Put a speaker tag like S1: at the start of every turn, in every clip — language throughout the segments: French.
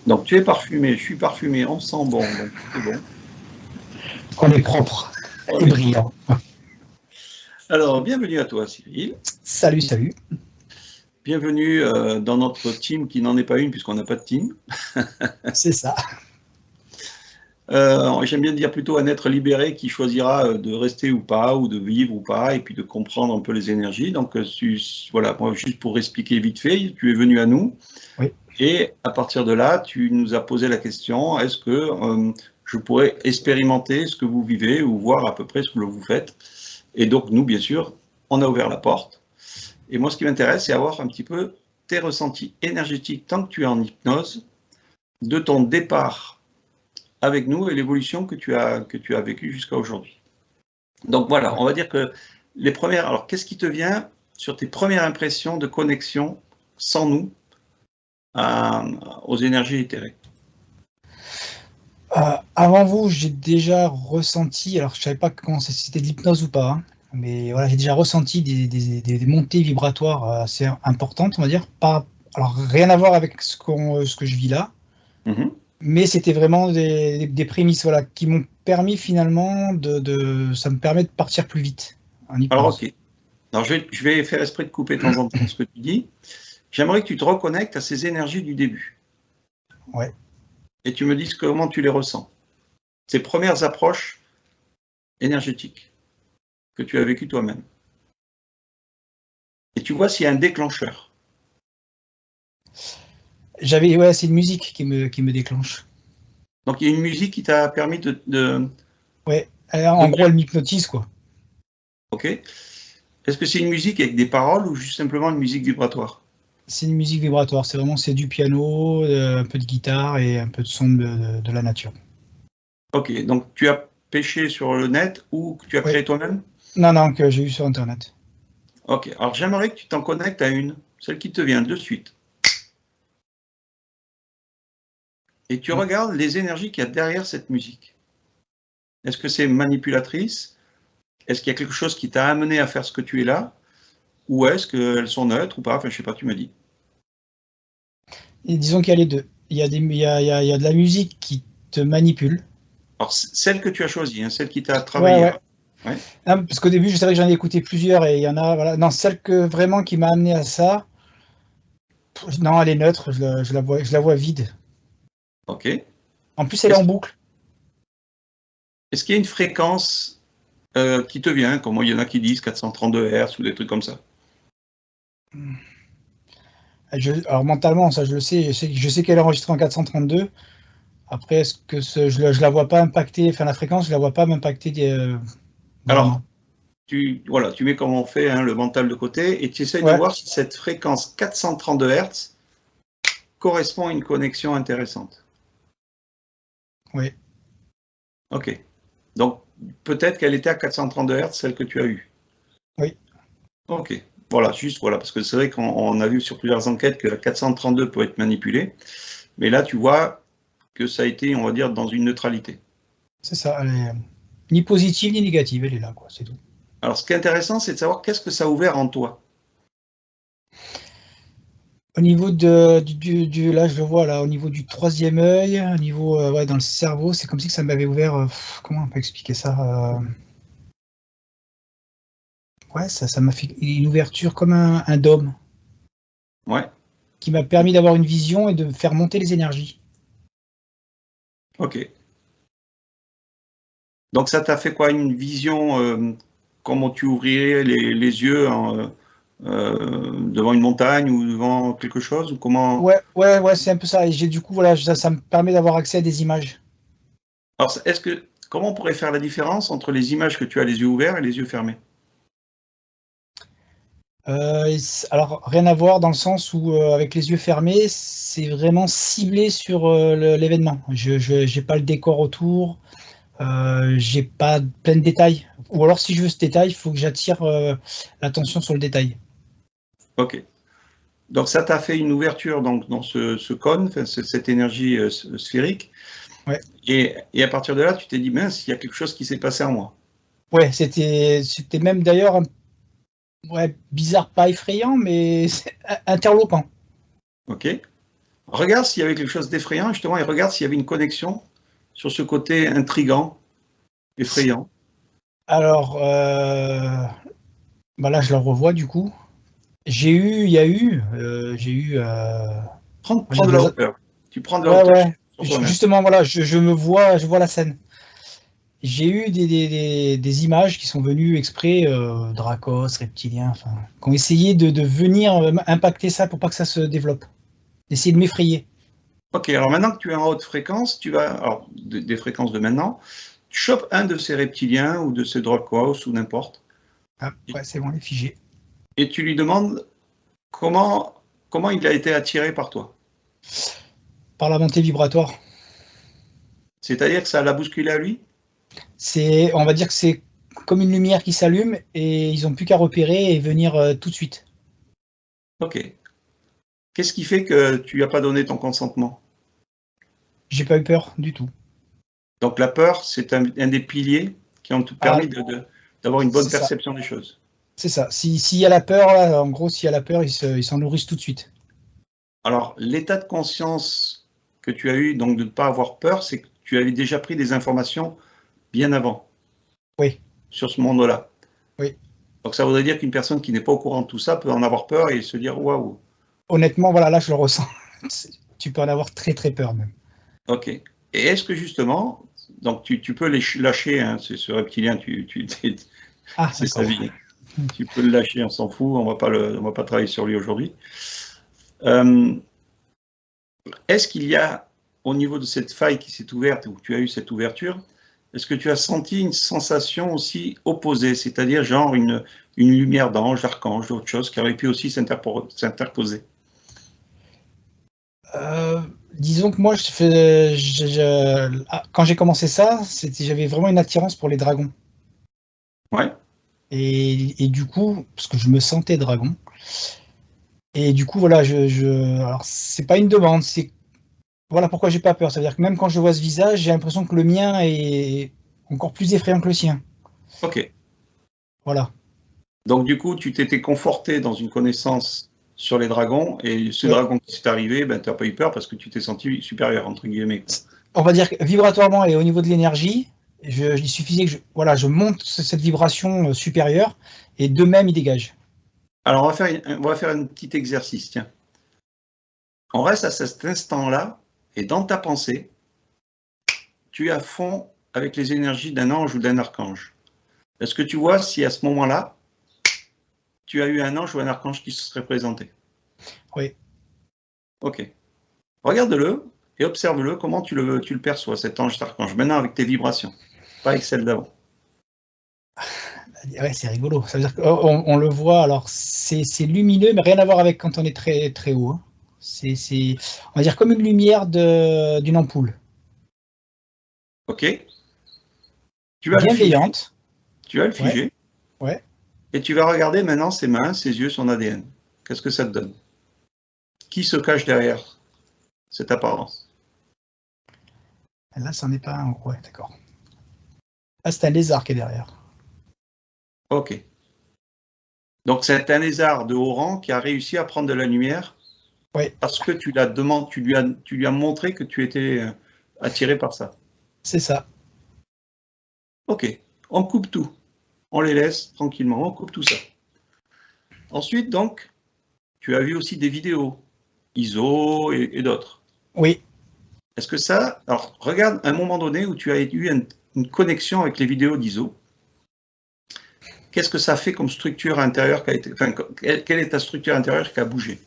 S1: Donc tu es parfumé, je suis parfumé, on sent bon, donc c'est bon.
S2: On est propre et brillant.
S1: Alors, bienvenue à toi, Cyril.
S2: Salut, salut.
S1: Bienvenue dans notre team qui n'en est pas une puisqu'on n'a pas de team.
S2: C'est ça.
S1: J'aime bien dire plutôt un être libéré qui choisira de rester ou pas, ou de vivre ou pas, et puis de comprendre un peu les énergies. Donc, voilà, moi, juste pour expliquer vite fait, tu es venu à nous.
S2: Oui.
S1: Et à partir de là, tu nous as posé la question, est-ce que je pourrais expérimenter ce que vous vivez ou voir à peu près ce que vous faites? Et donc, nous, bien sûr, on a ouvert la porte. Et moi, ce qui m'intéresse, c'est avoir un petit peu tes ressentis énergétiques tant que tu es en hypnose, de ton départ avec nous et l'évolution que tu as vécue jusqu'à aujourd'hui. Donc voilà, on va dire que les premières... Alors, qu'est-ce qui te vient sur tes premières impressions de connexion sans nous aux énergies éthérées?
S2: Avant vous, j'ai déjà ressenti, alors je ne savais pas comment c'était de l'hypnose ou pas, hein, mais voilà, j'ai déjà ressenti des montées vibratoires assez importantes, on va dire. Alors, rien à voir avec ce que je vis là, mais c'était vraiment des prémices voilà, qui m'ont permis finalement ça me permet de partir plus vite en hypnose.
S1: Alors, ok. Alors, je vais faire esprit de couper de temps en temps ce que tu dis. J'aimerais que tu te reconnectes à ces énergies du début.
S2: Ouais.
S1: Et tu me dises comment tu les ressens. Ces premières approches énergétiques que tu as vécues toi-même. Et tu vois s'il y a un déclencheur.
S2: Ouais, c'est une musique qui me déclenche.
S1: Donc, il y a une musique qui t'a permis de...
S2: Ouais, en gros, elle m'hypnotise, quoi.
S1: Ok. Est-ce que c'est une musique avec des paroles ou juste simplement une musique vibratoire?
S2: C'est une musique vibratoire, c'est du piano, un peu de guitare et un peu de son de la nature.
S1: Ok, donc tu as pêché sur le net ou que tu as créé toi-même?
S2: Non, que j'ai eu sur Internet.
S1: Ok, alors j'aimerais que tu t'en connectes à celle qui te vient de suite. Et tu regardes les énergies qu'il y a derrière cette musique. Est-ce que c'est manipulatrice? Est-ce qu'il y a quelque chose qui t'a amené à faire ce que tu es là? Ou est-ce qu'elles sont neutres ou pas? Enfin, je sais pas, tu me dis.
S2: Et disons qu'il y a les deux. Il y a de la musique qui te manipule.
S1: Alors, celle que tu as choisie, hein, celle qui t'a travaillé.
S2: Ouais. Non, parce qu'au début, je savais que j'en ai écouté plusieurs et il y en a, voilà. Non, celle qui m'a amené à ça, non, elle est neutre, je la vois vide.
S1: Ok.
S2: En plus, elle est en boucle.
S1: Est-ce qu'il y a une fréquence qui te vient, comme il y en a qui disent 432 Hz ou des trucs comme ça?
S2: Alors mentalement, ça je le sais, je sais qu'elle est enregistrée en 432. Après, est-ce que je la vois pas impacter, enfin la fréquence, je la vois pas m'impacter
S1: Alors, tu mets comme on fait le mental de côté et tu essayes de voir si cette fréquence 432 Hz correspond à une connexion intéressante.
S2: Oui.
S1: Ok. Donc, peut-être qu'elle était à 432 Hz, celle que tu as eue.
S2: Oui.
S1: Ok. Voilà, parce que c'est vrai qu'on a vu sur plusieurs enquêtes que la 432 peut être manipulée, mais là, tu vois que ça a été, on va dire, dans une neutralité.
S2: C'est ça, elle est ni positive ni négative, elle est là, quoi, c'est tout.
S1: Alors, ce qui est intéressant, c'est de savoir qu'est-ce que ça a ouvert en toi.
S2: Au niveau là, je le vois là, au niveau du troisième œil, au niveau dans le cerveau, c'est comme si ça m'avait ouvert. Comment on peut expliquer ça? Ouais, ça m'a fait une ouverture comme un dôme.
S1: Ouais.
S2: Qui m'a permis d'avoir une vision et de faire monter les énergies.
S1: Ok. Donc ça t'a fait quoi, une vision, comment tu ouvrirais les yeux devant une montagne ou devant quelque chose ou comment?
S2: Ouais, c'est un peu ça. Et du coup, voilà, ça me permet d'avoir accès à des images.
S1: Alors, comment on pourrait faire la différence entre les images que tu as les yeux ouverts et les yeux fermés?
S2: Alors, rien à voir dans le sens où, avec les yeux fermés, c'est vraiment ciblé sur l'événement. Je n'ai pas le décor autour, j'ai pas plein de détails. Ou alors, si je veux ce détail, il faut que j'attire l'attention sur le détail.
S1: Ok. Donc, ça t'a fait une ouverture donc, dans ce cône, cette énergie sphérique.
S2: Ouais.
S1: Et à partir de là, tu t'es dit, mince, il y a quelque chose qui s'est passé en moi.
S2: Ouais, c'était même d'ailleurs bizarre, pas effrayant, mais interloquant.
S1: Ok. Regarde s'il y avait quelque chose d'effrayant, justement, et regarde s'il y avait une connexion sur ce côté intrigant, effrayant.
S2: Alors, bah là, je le revois du coup. J'ai eu,
S1: Prends
S2: on va dire
S1: de la hauteur. Tu prends de la
S2: ouais,
S1: hauteur
S2: ouais.
S1: sur toi-même.
S2: Justement, voilà, je vois la scène. J'ai eu des images qui sont venues exprès, Dracos, reptiliens, enfin, qui ont essayé de venir impacter ça pour pas que ça se développe, d'essayer de m'effrayer.
S1: Ok, alors maintenant que tu es en haute fréquence, tu vas, alors des fréquences de maintenant, tu chopes un de ces reptiliens ou de ces Dracos ou n'importe,
S2: Ah, ouais, c'est bon, il est figé.
S1: et tu lui demandes comment il a été attiré par toi.
S2: Par la montée vibratoire.
S1: C'est-à-dire que ça l'a bousculé à lui?
S2: On va dire que c'est comme une lumière qui s'allume et ils ont plus qu'à repérer et venir tout de suite.
S1: Ok. Qu'est-ce qui fait que tu n'as pas donné ton consentement?
S2: J'ai pas eu peur du tout.
S1: Donc la peur, c'est un des piliers qui ont te
S2: Ah,
S1: permis d'avoir une bonne
S2: c'est ça.
S1: perception des choses.
S2: C'est ça. S'il y a la peur, là, en gros, s'il y a la peur, ils s'en nourrissent tout de suite.
S1: Alors, l'état de conscience que tu as eu, donc de ne pas avoir peur, c'est que tu avais déjà pris des informations bien avant
S2: Oui,
S1: sur ce monde-là.
S2: oui.
S1: Donc ça voudrait dire qu'une personne qui n'est pas au courant de tout ça peut en avoir peur et se dire waouh.
S2: Honnêtement, voilà, là, je le ressens. Tu peux en avoir très, très peur même.
S1: Ok. Et est-ce que justement, donc tu peux lâcher, hein, ce reptilien,
S2: Ah,
S1: c'est sa
S2: d'accord.
S1: vie. Tu peux le lâcher, on s'en fout, on va pas travailler sur lui aujourd'hui. Est-ce qu'il y a, au niveau de cette faille qui s'est ouverte, où tu as eu cette ouverture, est-ce que tu as senti une sensation aussi opposée, c'est-à-dire genre une lumière d'ange, d'archange, d'autre chose qui aurait pu aussi s'interposer?
S2: Euh, Disons que moi, quand j'ai commencé ça, j'avais vraiment une attirance pour les dragons.
S1: Ouais.
S2: Et du coup, parce que je me sentais dragon, et du coup, voilà, alors c'est pas une demande, c'est voilà pourquoi j'ai pas peur. C'est-à-dire que même quand je vois ce visage, j'ai l'impression que le mien est encore plus effrayant que le sien.
S1: Ok.
S2: Voilà.
S1: Donc du coup, tu t'étais conforté dans une connaissance sur les dragons, et ce
S2: Ouais.
S1: dragon qui s'est arrivé, ben, tu n'as pas eu peur parce que tu t'es senti supérieur, entre guillemets.
S2: On va dire que vibratoirement et au niveau de l'énergie, il suffisait que voilà, je monte cette vibration supérieure et de même il dégage.
S1: Alors on va faire un petit exercice, tiens. On reste à cet instant-là, et dans ta pensée, tu es à fond avec les énergies d'un ange ou d'un archange. Est-ce que tu vois si à ce moment-là, tu as eu un ange ou un archange qui se serait présenté?
S2: Oui.
S1: Ok. Regarde-le et observe-le, comment tu le perçois, cet ange, cet archange, maintenant avec tes vibrations, pas avec celles d'avant.
S2: Ouais, c'est rigolo. Ça veut dire qu'on le voit, alors c'est lumineux, mais rien à voir avec quand on est très, très haut, hein. On va dire comme une lumière d'une ampoule.
S1: Ok. Tu vas le figer,
S2: Bienveillante.
S1: tu vas le
S2: Ouais,
S1: figer,
S2: ouais.
S1: et tu vas regarder maintenant ses mains, ses yeux, son ADN. Qu'est-ce que ça te donne? Qui se cache derrière cette apparence?
S2: Là, c'en est pas un. Ouais, d'accord. Là, c'est un lézard qui est derrière.
S1: Ok. Donc c'est un lézard de haut rang qui a réussi à prendre de la lumière
S2: Oui,
S1: parce que tu lui as montré que tu étais attiré par ça.
S2: c'est ça.
S1: Ok. On coupe tout. On les laisse tranquillement. On coupe tout ça. Ensuite, donc, tu as vu aussi des vidéos, ISO et d'autres.
S2: Oui.
S1: Est-ce que ça... Alors, regarde un moment donné où tu as eu une connexion avec les vidéos d'ISO. Qu'est-ce que ça fait comme structure intérieure qui a été... Enfin, quelle est ta structure intérieure qui a bougé?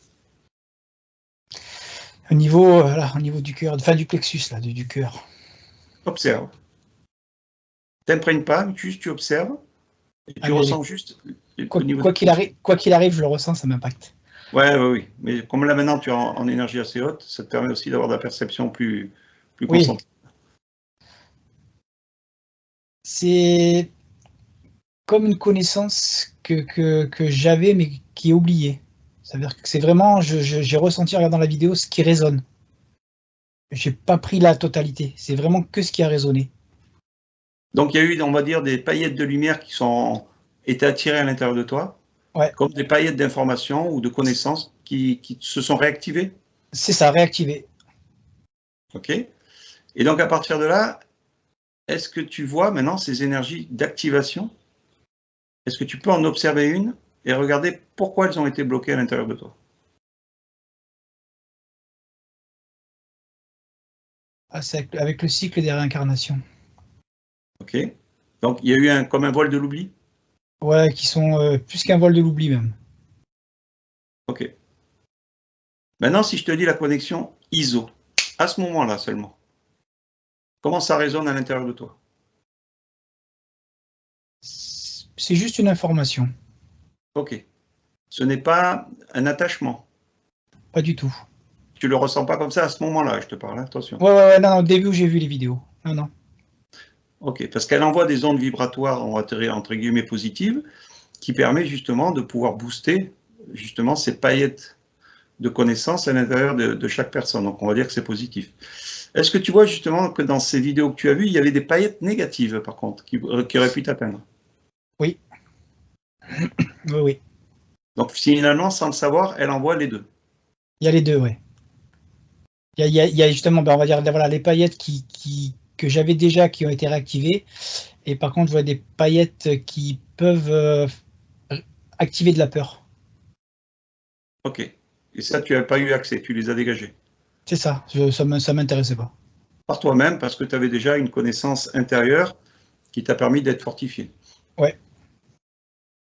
S2: Au niveau du cœur, enfin du plexus, là, du cœur.
S1: Observe. T'imprègnes pas, juste tu observes et
S2: Ah,
S1: tu
S2: mais
S1: ressens juste au niveau
S2: quoi qu'il arrive, je le ressens, ça m'impacte.
S1: Ouais, ouais, oui. Mais comme là maintenant tu es en énergie assez haute, ça te permet aussi d'avoir de la perception plus
S2: Oui,
S1: concentrée.
S2: c'est comme une connaissance que j'avais, mais qui est oubliée. Ça veut dire que c'est vraiment, j'ai ressenti en regardant la vidéo ce qui résonne. J'ai pas pris la totalité. C'est vraiment que ce qui a résonné.
S1: Donc il y a eu, on va dire, des paillettes de lumière qui étaient attirées à l'intérieur de toi,
S2: Ouais,
S1: comme des paillettes d'informations ou de connaissances qui se sont réactivées.
S2: C'est ça, réactivé.
S1: OK. Et donc, à partir de là, est-ce que tu vois maintenant ces énergies d'activation? Est-ce que tu peux en observer une et regarder pourquoi elles ont été bloquées à l'intérieur de toi?
S2: Ah, c'est avec le cycle des réincarnations.
S1: OK. Donc, il y a eu comme un voile de l'oubli?
S2: Ouais, qui sont plus qu'un voile de l'oubli même.
S1: OK. Maintenant, si je te dis la connexion ISO, à ce moment-là seulement, comment ça résonne à l'intérieur de toi?
S2: C'est juste une information.
S1: OK. Ce n'est pas un attachement.
S2: Pas du tout.
S1: Tu le ressens pas comme ça à ce moment-là, je te parle, attention.
S2: Ouais, non, au début où j'ai vu les vidéos. Non.
S1: OK, parce qu'elle envoie des ondes vibratoires, entre guillemets, positives, qui permet justement de pouvoir booster justement ces paillettes de connaissances à l'intérieur de chaque personne. Donc, on va dire que c'est positif. Est-ce que tu vois justement que dans ces vidéos que tu as vues, il y avait des paillettes négatives, par contre, qui auraient pu t'atteindre?
S2: Oui. Oui.
S1: Donc, finalement, sans le savoir, elle envoie les deux.
S2: Il y a les deux, ouais. Il y a justement, on va dire, voilà, les paillettes que j'avais déjà qui ont été réactivées. Et par contre, je vois des paillettes qui peuvent activer de la peur.
S1: OK. Et ça, tu n'as pas eu accès, tu les as dégagées.
S2: C'est ça, ça m'intéressait pas.
S1: Par toi-même, parce que tu avais déjà une connaissance intérieure qui t'a permis d'être fortifié.
S2: Ouais.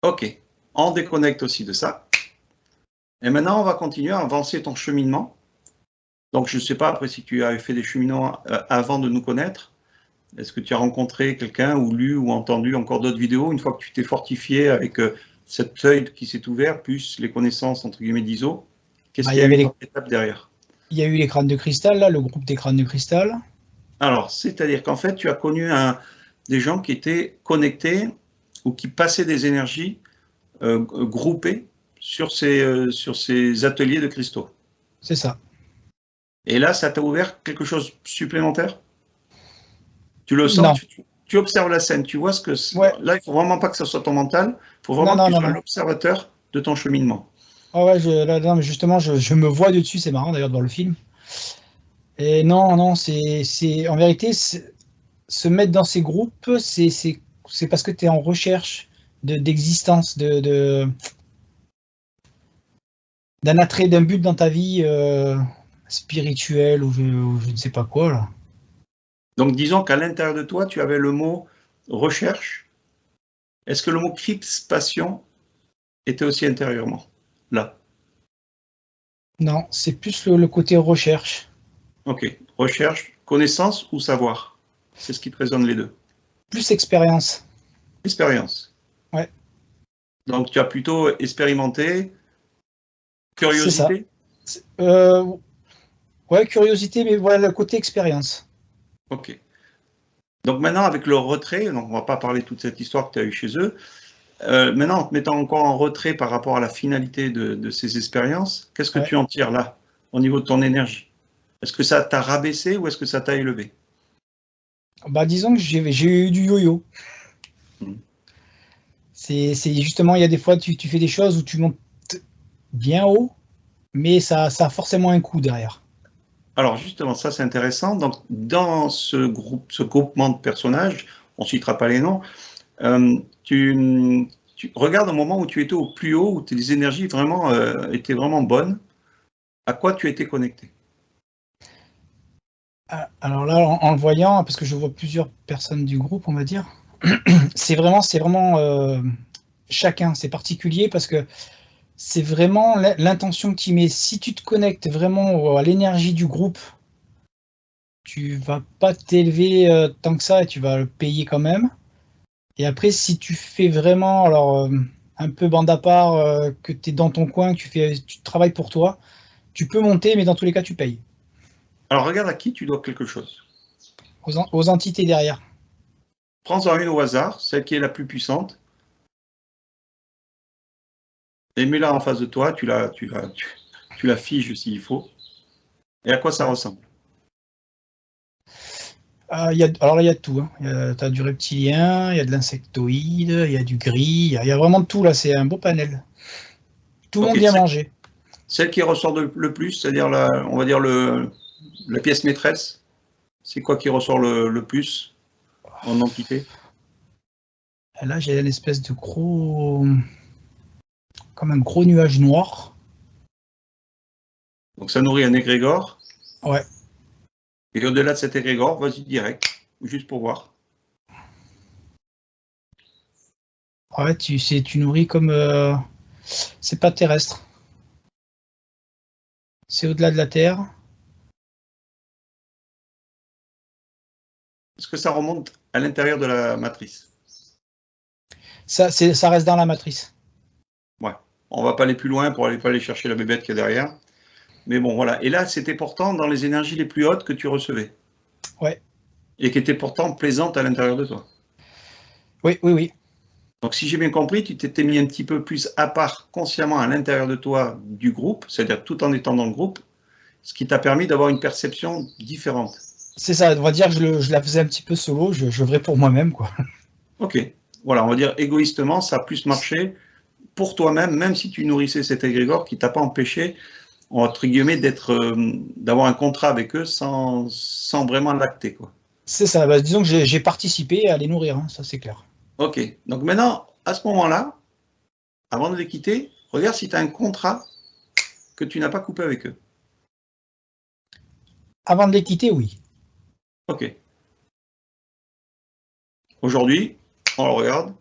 S1: OK. On déconnecte aussi de ça. Et maintenant, on va continuer à avancer ton cheminement. Donc, je ne sais pas après si tu as fait des cheminements avant de nous connaître. Est-ce que tu as rencontré quelqu'un ou lu ou entendu encore d'autres vidéos une fois que tu t'es fortifié avec cet œil qui s'est ouvert, plus les connaissances entre guillemets d'ISO? Qu'est-ce qu'il y a eu comme étape derrière?
S2: Il y a eu les crânes de cristal, là, le groupe des crânes de cristal.
S1: Alors, c'est-à-dire qu'en fait, tu as connu des gens qui étaient connectés ou qui passaient des énergies groupées sur ces ateliers de cristaux.
S2: C'est ça.
S1: Et là, ça t'a ouvert quelque chose supplémentaire? Tu le
S2: Non.
S1: sens, tu observes la scène, tu vois ce que c'est.
S2: Ouais.
S1: Là, il ne faut vraiment pas que ce soit ton mental, il faut vraiment que tu sois l'observateur de ton cheminement.
S2: Ah ouais, là, mais justement, je me vois dessus, c'est marrant d'ailleurs de voir le film. Et non, en vérité, se mettre dans ces groupes, c'est parce que tu es en recherche d'existence, d'un attrait, d'un but dans ta vie spirituelle ou je ne sais pas quoi là.
S1: Donc, disons qu'à l'intérieur de toi, tu avais le mot recherche. Est-ce que le mot crispation était aussi intérieurement là?
S2: Non, c'est plus le côté recherche.
S1: Ok, recherche, connaissance ou savoir? C'est ce qui te résonne les deux.
S2: Plus expérience.
S1: Expérience.
S2: Ouais.
S1: Donc, tu as plutôt expérimenté, curiosité?
S2: C'est ça. Ouais, curiosité, mais voilà le côté expérience.
S1: Ok. Donc maintenant, avec le retrait, donc on ne va pas parler de toute cette histoire que tu as eue chez eux, maintenant, en te mettant encore en retrait par rapport à la finalité de ces expériences, qu'est-ce que tu en tires là, au niveau de ton énergie? Est-ce que ça t'a rabaissé ou est-ce que ça t'a élevé?
S2: Bah, disons que j'ai eu du yo-yo. C'est justement, il y a des fois, tu fais des choses où tu montes bien haut, mais ça a forcément un coup derrière.
S1: Alors justement, ça c'est intéressant. Donc dans ce groupement de personnages, on ne citera pas les noms, tu regardes au moment où tu étais au plus haut, où tes énergies vraiment, étaient vraiment bonnes, à quoi tu étais connecté?
S2: Alors là, en le voyant, parce que je vois plusieurs personnes du groupe, on va dire, c'est vraiment chacun, c'est particulier parce que c'est vraiment l'intention que tu mets. Si tu te connectes vraiment à l'énergie du groupe, tu vas pas t'élever tant que ça et tu vas le payer quand même. Et après, si tu fais vraiment, alors un peu bande à part, que tu es dans ton coin, que tu travailles pour toi, tu peux monter, mais dans tous les cas, tu payes.
S1: Alors regarde à qui tu dois quelque chose.
S2: Aux entités derrière.
S1: Prends-en une au hasard, celle qui est la plus puissante, et mets-la en face de toi, tu la figes s'il faut. Et à quoi ça ressemble?
S2: Alors là, il y a de tout. Hein. Tu as du reptilien, il y a de l'insectoïde, il y a du gris, il y a vraiment de tout là. C'est un beau panel. Tout le monde vient manger.
S1: Celle qui ressort le plus, c'est-à-dire, on va dire, la pièce maîtresse, c'est quoi qui ressort le plus en entité?
S2: Là, j'ai une espèce de gros, comme un gros nuage noir.
S1: Donc ça nourrit un égrégore.
S2: Ouais.
S1: Et au-delà de cet égrégore, vas-y direct, juste pour voir.
S2: Ouais, tu nourris comme... c'est pas terrestre. C'est au-delà de la Terre.
S1: Est-ce que ça remonte à l'intérieur de la matrice?
S2: Ça reste dans la matrice.
S1: Ouais. On va pas aller plus loin pour pas aller chercher la bébête qui est derrière. Mais bon, voilà. Et là, c'était pourtant dans les énergies les plus hautes que tu recevais.
S2: Ouais.
S1: Et qui étaient pourtant plaisantes à l'intérieur de toi.
S2: Oui, oui, oui.
S1: Donc, si j'ai bien compris, tu t'étais mis un petit peu plus à part consciemment à l'intérieur de toi du groupe, c'est-à-dire tout en étant dans le groupe, ce qui t'a permis d'avoir une perception différente.
S2: C'est ça, on va dire que je la faisais un petit peu solo, je œuvrais pour moi-même, quoi.
S1: Ok. Voilà, on va dire égoïstement, ça a plus marché pour toi-même, même si tu nourrissais cet égrégore qui t'a pas empêché, entre guillemets, d'avoir un contrat avec eux sans vraiment l'acter, quoi.
S2: C'est ça, bah, disons que j'ai participé à les nourrir, hein, ça c'est clair.
S1: Ok. Donc maintenant, à ce moment-là, avant de les quitter, regarde si tu as un contrat que tu n'as pas coupé avec eux.
S2: Avant de les quitter, oui.
S1: Ok. Aujourd'hui, on le regarde,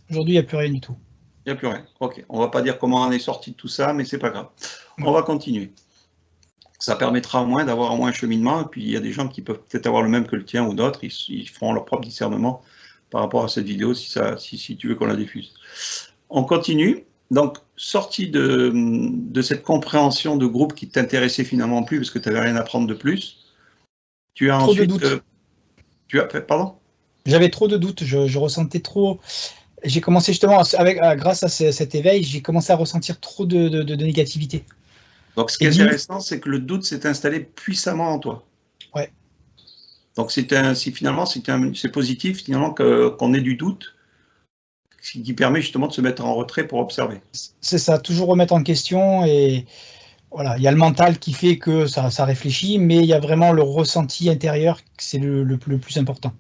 S2: Aujourd'hui, il n'y a plus rien du tout.
S1: il n'y a plus rien. Ok. On va pas dire comment on est sorti de tout ça, mais c'est pas grave.
S2: Ouais.
S1: On va continuer. Ça permettra au moins d'avoir au moins un cheminement. Et puis il y a des gens qui peuvent peut-être avoir le même que le tien ou d'autres. Ils feront leur propre discernement par rapport à cette vidéo si tu veux qu'on la diffuse. On continue. Donc, sorti de cette compréhension de groupe qui t'intéressait finalement plus parce que tu n'avais rien à prendre de plus, tu as
S2: Trop
S1: ensuite...
S2: de doutes.
S1: tu as fait, pardon?
S2: J'avais trop de doutes, je ressentais trop... J'ai commencé justement, grâce à cet éveil, j'ai commencé à ressentir trop de négativité.
S1: Donc, ce qui
S2: Et
S1: est
S2: limite,
S1: intéressant, c'est que le doute s'est installé puissamment en toi.
S2: ouais,
S1: Donc, finalement, c'est positif finalement qu'on ait du doute, ce qui permet justement de se mettre en retrait pour observer.
S2: c'est ça, toujours remettre en question. Et voilà, il y a le mental qui fait que ça réfléchit, mais il y a vraiment le ressenti intérieur, c'est le plus important.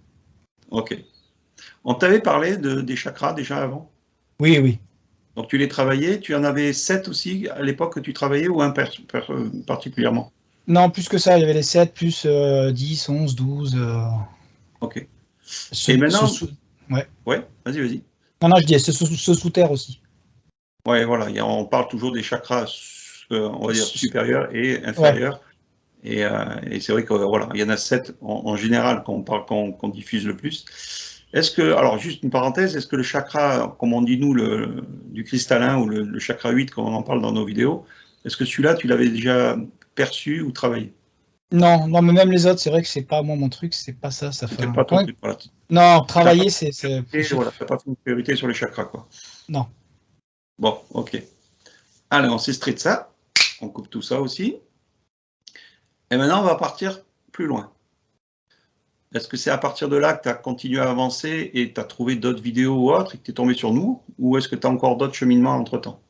S1: Ok. On t'avait parlé des chakras déjà avant.
S2: Oui, oui.
S1: Donc, tu les travaillais. Tu en avais 7 aussi à l'époque que tu travaillais ou un particulièrement?
S2: Non, plus que ça, il y avait les 7, plus 10, 11, 12.
S1: Ok. Et
S2: Ce
S1: maintenant,
S2: ouais.
S1: ouais, vas-y.
S2: Non, non, je dis ce sous terre aussi.
S1: Ouais, voilà, on parle toujours des chakras, on va dire supérieurs et
S2: Ouais.
S1: inférieurs. Et c'est vrai que voilà, il y en a 7 en général qu'on diffuse le plus. Est-ce que, alors juste une parenthèse, est-ce que le chakra, comme on dit nous, du cristallin ou le chakra 8, comme on en parle dans nos vidéos, est-ce que celui-là, tu l'avais déjà perçu ou travaillé?
S2: Non, non, mais même les autres, c'est vrai que c'est pas moi mon truc, c'est pas ça, ça fait.
S1: C'était pas ton truc, voilà.
S2: Non,
S1: T'as pas
S2: travailler,
S1: fait
S2: c'est.
S1: une priorité, voilà, t'as pas fait une priorité sur les chakras, quoi.
S2: Non.
S1: Bon, ok. Allez, on s'extrait de ça. On coupe tout ça aussi. Et maintenant, on va partir plus loin. Est-ce que c'est à partir de là que tu as continué à avancer et tu as trouvé d'autres vidéos ou autres et que tu es tombé sur nous? Ou est-ce que tu as encore d'autres cheminements entre-temps?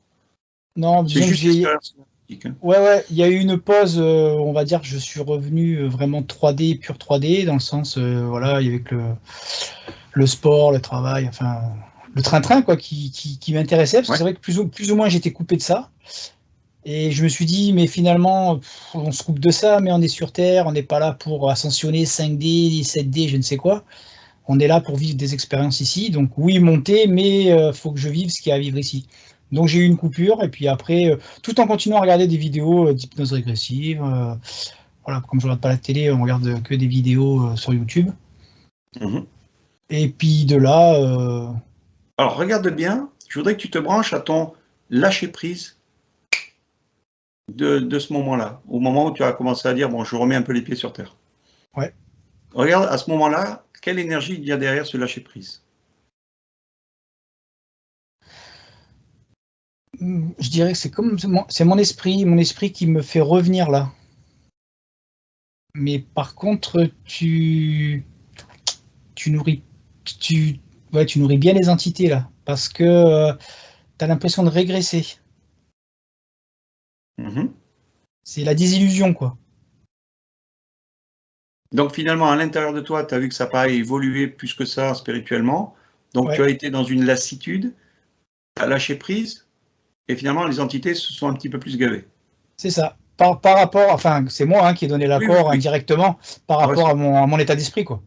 S2: Non,
S1: C'est
S2: disons que
S1: juste
S2: j'ai.
S1: l'expérience scientifique, hein.
S2: Ouais, il y a eu une pause, on va dire que je suis revenu vraiment 3D, pur 3D, dans le sens, voilà, il y avait que le sport, le travail, enfin, le train-train, quoi, qui m'intéressait, parce que
S1: Ouais.
S2: c'est vrai que plus ou moins j'étais coupé de ça. Et je me suis dit, mais finalement, on se coupe de ça, mais on est sur Terre, on n'est pas là pour ascensionner 5D, 7D, je ne sais quoi. On est là pour vivre des expériences ici. Donc oui, monter, mais il faut que je vive ce qu'il y a à vivre ici. Donc j'ai eu une coupure, et puis après, tout en continuant à regarder des vidéos d'hypnose régressive, voilà, comme je ne regarde pas la télé, on regarde que des vidéos sur YouTube.
S1: Mhm.
S2: Et puis de là,
S1: Alors, regarde bien, je voudrais que tu te branches à ton lâcher-prise de ce moment-là, au moment où tu as commencé à dire, bon, je remets un peu les pieds sur terre.
S2: ouais,
S1: Regarde, à ce moment-là, quelle énergie il y a derrière ce lâcher-prise?
S2: je dirais que c'est mon esprit qui me fait revenir là. Mais par contre, tu nourris, tu nourris bien les entités là, parce que tu as l'impression de régresser.
S1: Mhm.
S2: C'est la désillusion, quoi.
S1: Donc finalement, à l'intérieur de toi, tu as vu que ça paraît évoluer plus que ça spirituellement. Donc tu
S2: Ouais,
S1: as été dans une lassitude, tu as lâché prise, et finalement les entités se sont un petit peu plus gavées.
S2: c'est ça. Par rapport, enfin, c'est moi qui ai donné
S1: Oui, oui,
S2: l'accord
S1: oui.
S2: indirectement par
S1: Ouais,
S2: rapport à mon état d'esprit, quoi.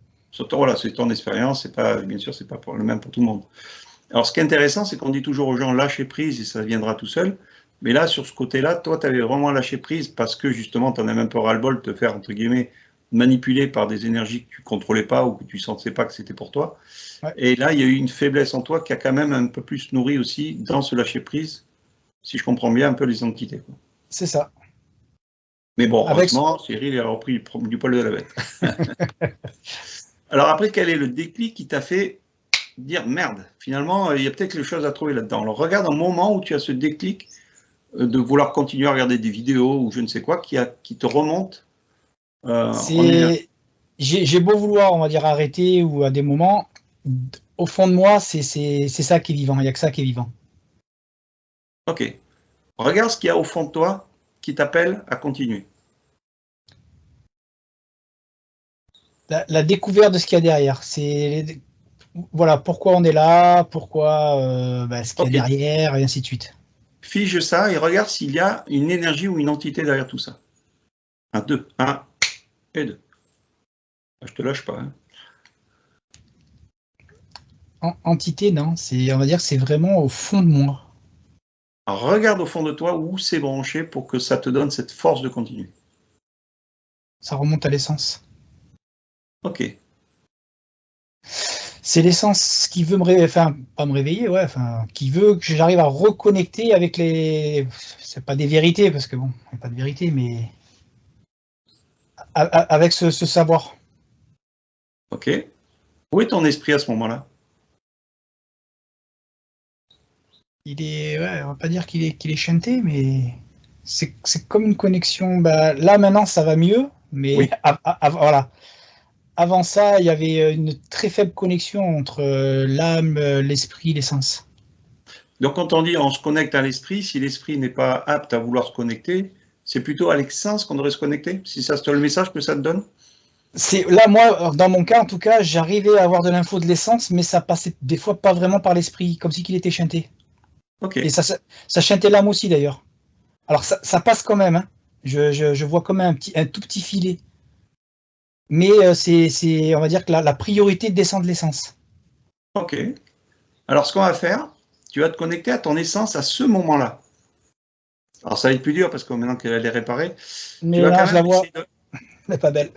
S1: voilà, c'est ton expérience, c'est pas, bien sûr, c'est pas le même pour tout le monde. Alors ce qui est intéressant, c'est qu'on dit toujours aux gens lâchez prise et ça viendra tout seul. Mais là, sur ce côté-là, toi, tu avais vraiment lâché prise parce que justement, tu en avais un peu ras-le-bol de te faire, entre guillemets, manipuler par des énergies que tu ne contrôlais pas ou que tu ne sentais pas que c'était pour toi.
S2: Ouais,
S1: Et là, il y a eu une faiblesse en toi qui a quand même un peu plus nourri aussi dans ce lâcher-prise, si je comprends bien un peu les entités, quoi.
S2: c'est ça.
S1: Mais bon,
S2: Avec,
S1: heureusement, Cyril a repris du poil de la bête. Alors après, quel est le déclic qui t'a fait dire merde, finalement, il y a peut-être quelque chose à trouver là-dedans. Alors regarde un moment où tu as ce déclic de vouloir continuer à regarder des vidéos ou je ne sais quoi qui te remonte en énergie.
S2: c'est, j'ai beau vouloir, on va dire, arrêter ou à des moments, au fond de moi, c'est ça qui est vivant. Il n'y a que ça qui est vivant.
S1: Ok. Regarde ce qu'il y a au fond de toi qui t'appelle à continuer.
S2: La découverte de ce qu'il y a derrière. C'est, voilà, pourquoi on est là, pourquoi ce qu'il y a
S1: Ok.
S2: derrière, et ainsi de suite.
S1: Fige ça et regarde s'il y a une énergie ou une entité derrière tout ça. Un, deux. Un et deux. Je te lâche pas. Hein.
S2: Entité, non, on va dire, c'est vraiment au fond de moi.
S1: Alors, regarde au fond de toi où c'est branché pour que ça te donne cette force de continuer.
S2: Ça remonte à l'essence.
S1: Ok.
S2: C'est l'essence qui veut me réveiller, enfin, pas me réveiller, ouais, enfin, qui veut que j'arrive à reconnecter avec les. C'est pas des vérités, parce que bon, il n'y a pas de vérité, mais avec ce savoir.
S1: Ok. Où est ton esprit à ce moment-là?
S2: Il est, ouais, on va pas dire qu'il est chanté, mais c'est comme une connexion. Bah, là, maintenant, ça va mieux, mais
S1: Oui.
S2: voilà. Avant ça, il y avait une très faible connexion entre l'âme, l'esprit, l'essence.
S1: Donc, quand on dit on se connecte à l'esprit, si l'esprit n'est pas apte à vouloir se connecter, c'est plutôt à l'essence qu'on devrait se connecter. Si ça, c'est le message que ça te donne.
S2: C'est là, moi, dans mon cas, en tout cas, j'arrivais à avoir de l'info de l'essence, mais ça passait des fois pas vraiment par l'esprit, comme si qu'il était chanté.
S1: Ok,
S2: Et ça chantait l'âme aussi, d'ailleurs. Alors, ça passe quand même, hein. Je vois comme un tout petit filet. Mais on va dire que la priorité descend de l'essence.
S1: ok. Alors, ce qu'on va faire, tu vas te connecter à ton essence à ce moment-là. Alors, ça va être plus dur parce que maintenant qu'elle est réparée, tu
S2: Mais
S1: vas
S2: non,
S1: quand
S2: je
S1: même
S2: la vois.
S1: essayer de.
S2: Elle n'est pas belle.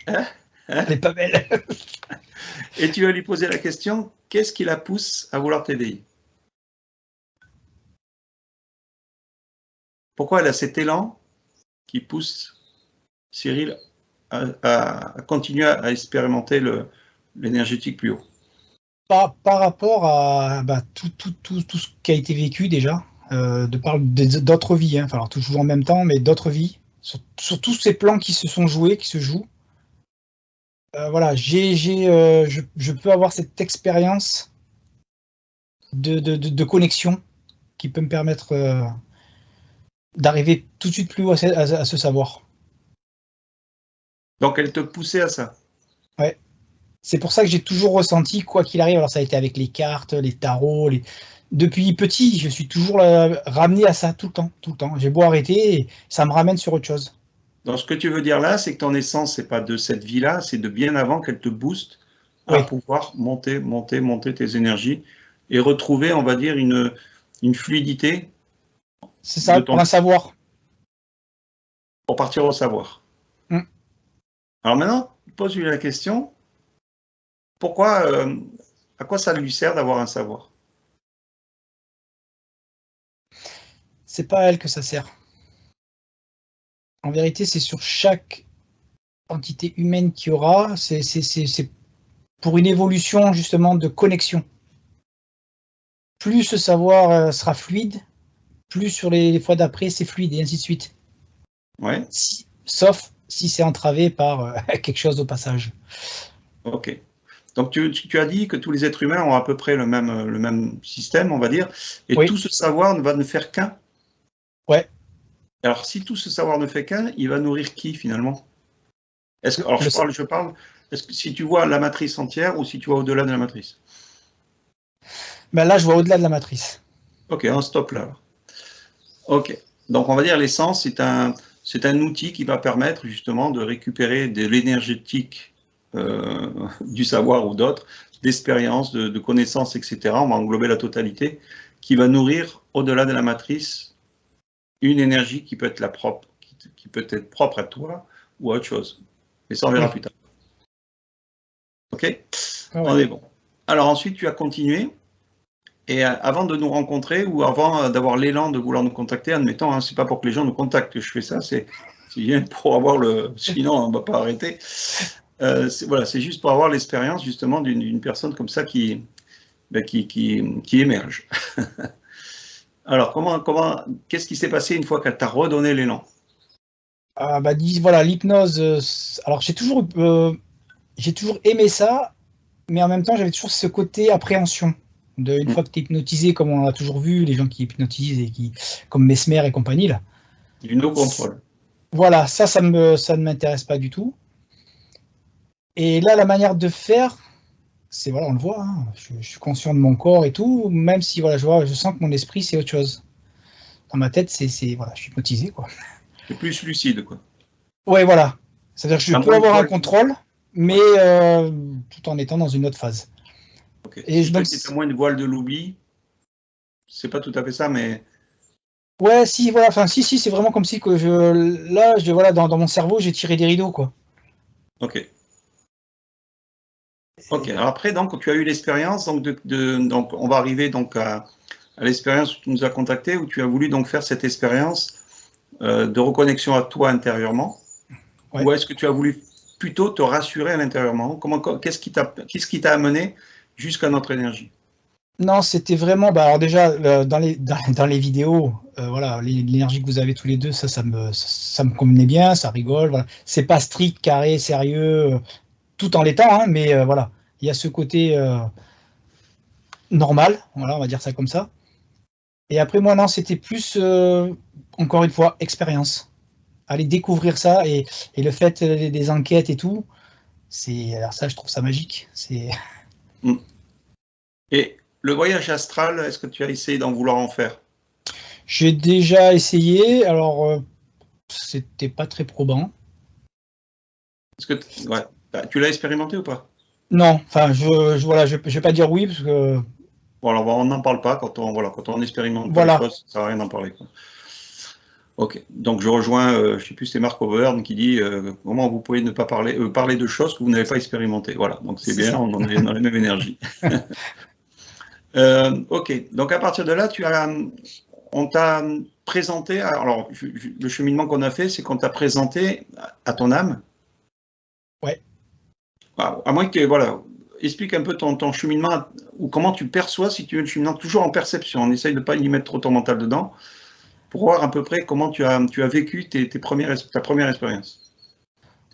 S1: Hein Hein
S2: Elle n'est pas belle.
S1: Et tu vas lui poser la question, qu'est-ce qui la pousse à vouloir t'éveiller? Pourquoi elle a cet élan qui pousse Cyril à continuer à expérimenter l'énergétique plus haut?
S2: Par rapport à tout ce qui a été vécu déjà, d'autres vies, hein, enfin, alors toujours en même temps, mais d'autres vies, sur tous ces plans qui se sont joués, qui se jouent. Voilà, je peux avoir cette expérience de connexion qui peut me permettre d'arriver tout de suite plus haut à ce savoir.
S1: Donc, elle te poussait à ça.
S2: Ouais. C'est pour ça que j'ai toujours ressenti, quoi qu'il arrive, alors ça a été avec les cartes, les tarots, depuis petit, je suis toujours ramené à ça tout le temps, tout le temps. J'ai beau arrêter, ça me ramène sur autre chose.
S1: Donc, ce que tu veux dire là, c'est que ton essence, c'est pas de cette vie-là, c'est de bien avant qu'elle te booste à
S2: Oui,
S1: pouvoir monter tes énergies et retrouver, on va dire, une fluidité
S2: c'est
S1: de
S2: ça,
S1: ton
S2: pour un savoir.
S1: pour partir au savoir.
S2: Hmm.
S1: Alors maintenant, pose-lui la question, pourquoi, à quoi ça lui sert d'avoir un savoir?
S2: C'est pas à elle que ça sert. En vérité, c'est sur chaque entité humaine qu'il y aura, c'est pour une évolution justement de connexion. Plus ce savoir sera fluide, plus sur les fois d'après c'est fluide et ainsi de suite.
S1: Ouais,
S2: Sauf si c'est entravé par quelque chose au passage.
S1: ok. Donc tu as dit que tous les êtres humains ont à peu près le même système, on va dire, et
S2: Oui,
S1: tout ce savoir ne va ne faire qu'un.
S2: ouais.
S1: Alors, si tout ce savoir ne fait qu'un, il va nourrir qui finalement? Alors, je parle, est-ce que si tu vois la matrice entière ou si tu vois au-delà de la matrice?
S2: Ben là, je vois au-delà de la matrice.
S1: Ok, on stoppe là. Ok, donc on va dire l'essence, c'est un outil qui va permettre justement de récupérer de l'énergétique du savoir ou d'autres, d'expériences, de connaissances, etc. On va englober la totalité, qui va nourrir au-delà de la matrice une énergie qui peut être la propre, qui peut être propre à toi ou à autre chose. Mais ça, on verra
S2: Oui.
S1: plus tard. Ok?
S2: Ah
S1: On
S2: ouais.
S1: est bon. Alors ensuite, tu as continué. Et avant de nous rencontrer ou avant d'avoir l'élan de vouloir nous contacter, admettons, hein, c'est pas pour que les gens nous contactent que je fais ça, c'est bien pour avoir le. Sinon, on ne va pas arrêter. Voilà, c'est juste pour avoir l'expérience justement d'une personne comme ça ben, qui émerge. Alors, qu'est-ce qui s'est passé une fois qu'elle t'a redonné l'élan?
S2: Ah, bah, voilà, l'hypnose. Alors, j'ai toujours aimé ça, mais en même temps, j'avais toujours ce côté appréhension. Une fois que tu es hypnotisé, comme on l'a toujours vu, les gens qui hypnotisent et comme Mesmer et compagnie, là.
S1: Du no contrôle.
S2: Voilà, ça ne m'intéresse pas du tout. Et là, la manière de faire, c'est, voilà, on le voit, hein, je suis conscient de mon corps et tout, même si, voilà, je sens que mon esprit, c'est autre chose. Dans ma tête, voilà, je suis hypnotisé, quoi.
S1: C'est plus lucide, quoi.
S2: Ouais, voilà. C'est-à-dire que je
S1: T'as
S2: peux
S1: moins de
S2: avoir un
S1: voiles.
S2: contrôle, mais
S1: Ouais.
S2: tout en étant dans une autre phase.
S1: Ok.
S2: Et
S1: Si je te
S2: donc,
S1: dis t'as moins de voiles de l'oubli, c'est pas tout à fait ça, mais
S2: ouais, si, voilà, enfin, si, c'est vraiment comme si que voilà, dans mon cerveau, j'ai tiré des rideaux, quoi.
S1: ok. Ok. Alors après, donc, tu as eu l'expérience, donc, donc, on va arriver donc à l'expérience où tu nous as contacté, où tu as voulu donc faire cette expérience de reconnexion à toi intérieurement,
S2: Ouais.
S1: ou est-ce que tu as voulu plutôt te rassurer à l'intérieurement? Qu'est-ce qui t'a amené jusqu'à notre énergie?
S2: Non, c'était vraiment, bah, alors déjà, dans les vidéos, voilà, l'énergie que vous avez tous les deux, ça me convenait bien, ça rigole, voilà. C'est pas strict, carré, sérieux, tout en l'étant, hein, mais voilà, il y a ce côté normal, voilà, on va dire ça comme ça. Et après, moi, non, c'était plus, encore une fois, expérience. Aller découvrir ça et le fait des enquêtes et tout, alors ça, je trouve ça magique.
S1: Hmm. Et le voyage astral, est-ce que tu as essayé d'en vouloir en faire?
S2: J'ai déjà essayé, alors c'était pas très probant.
S1: Est-ce que ouais. Tu l'as expérimenté ou pas?
S2: Non, enfin, voilà, je vais pas dire oui parce que
S1: Bon, alors on n'en parle pas quand on n'expérimente pas les
S2: voilà,
S1: choses, ça sert à rien d'en parler, quoi. Ok, donc je rejoins, je ne sais plus, c'est Marc Overton qui dit comment vous pouvez ne pas parler de choses que vous n'avez pas expérimentées. Voilà, donc c'est
S2: c'est
S1: bien,
S2: ça.
S1: on est dans la même énergie. Ok, donc à partir de là, on t'a présenté, alors le cheminement qu'on a fait, c'est qu'on t'a présenté à ton âme.
S2: Ouais.
S1: À moins que, voilà, explique un peu ton cheminement ou comment tu perçois, si tu veux, le cheminement, toujours en perception. On essaye de ne pas y mettre trop ton mental dedans pour voir à peu près comment tu as vécu ta première expérience.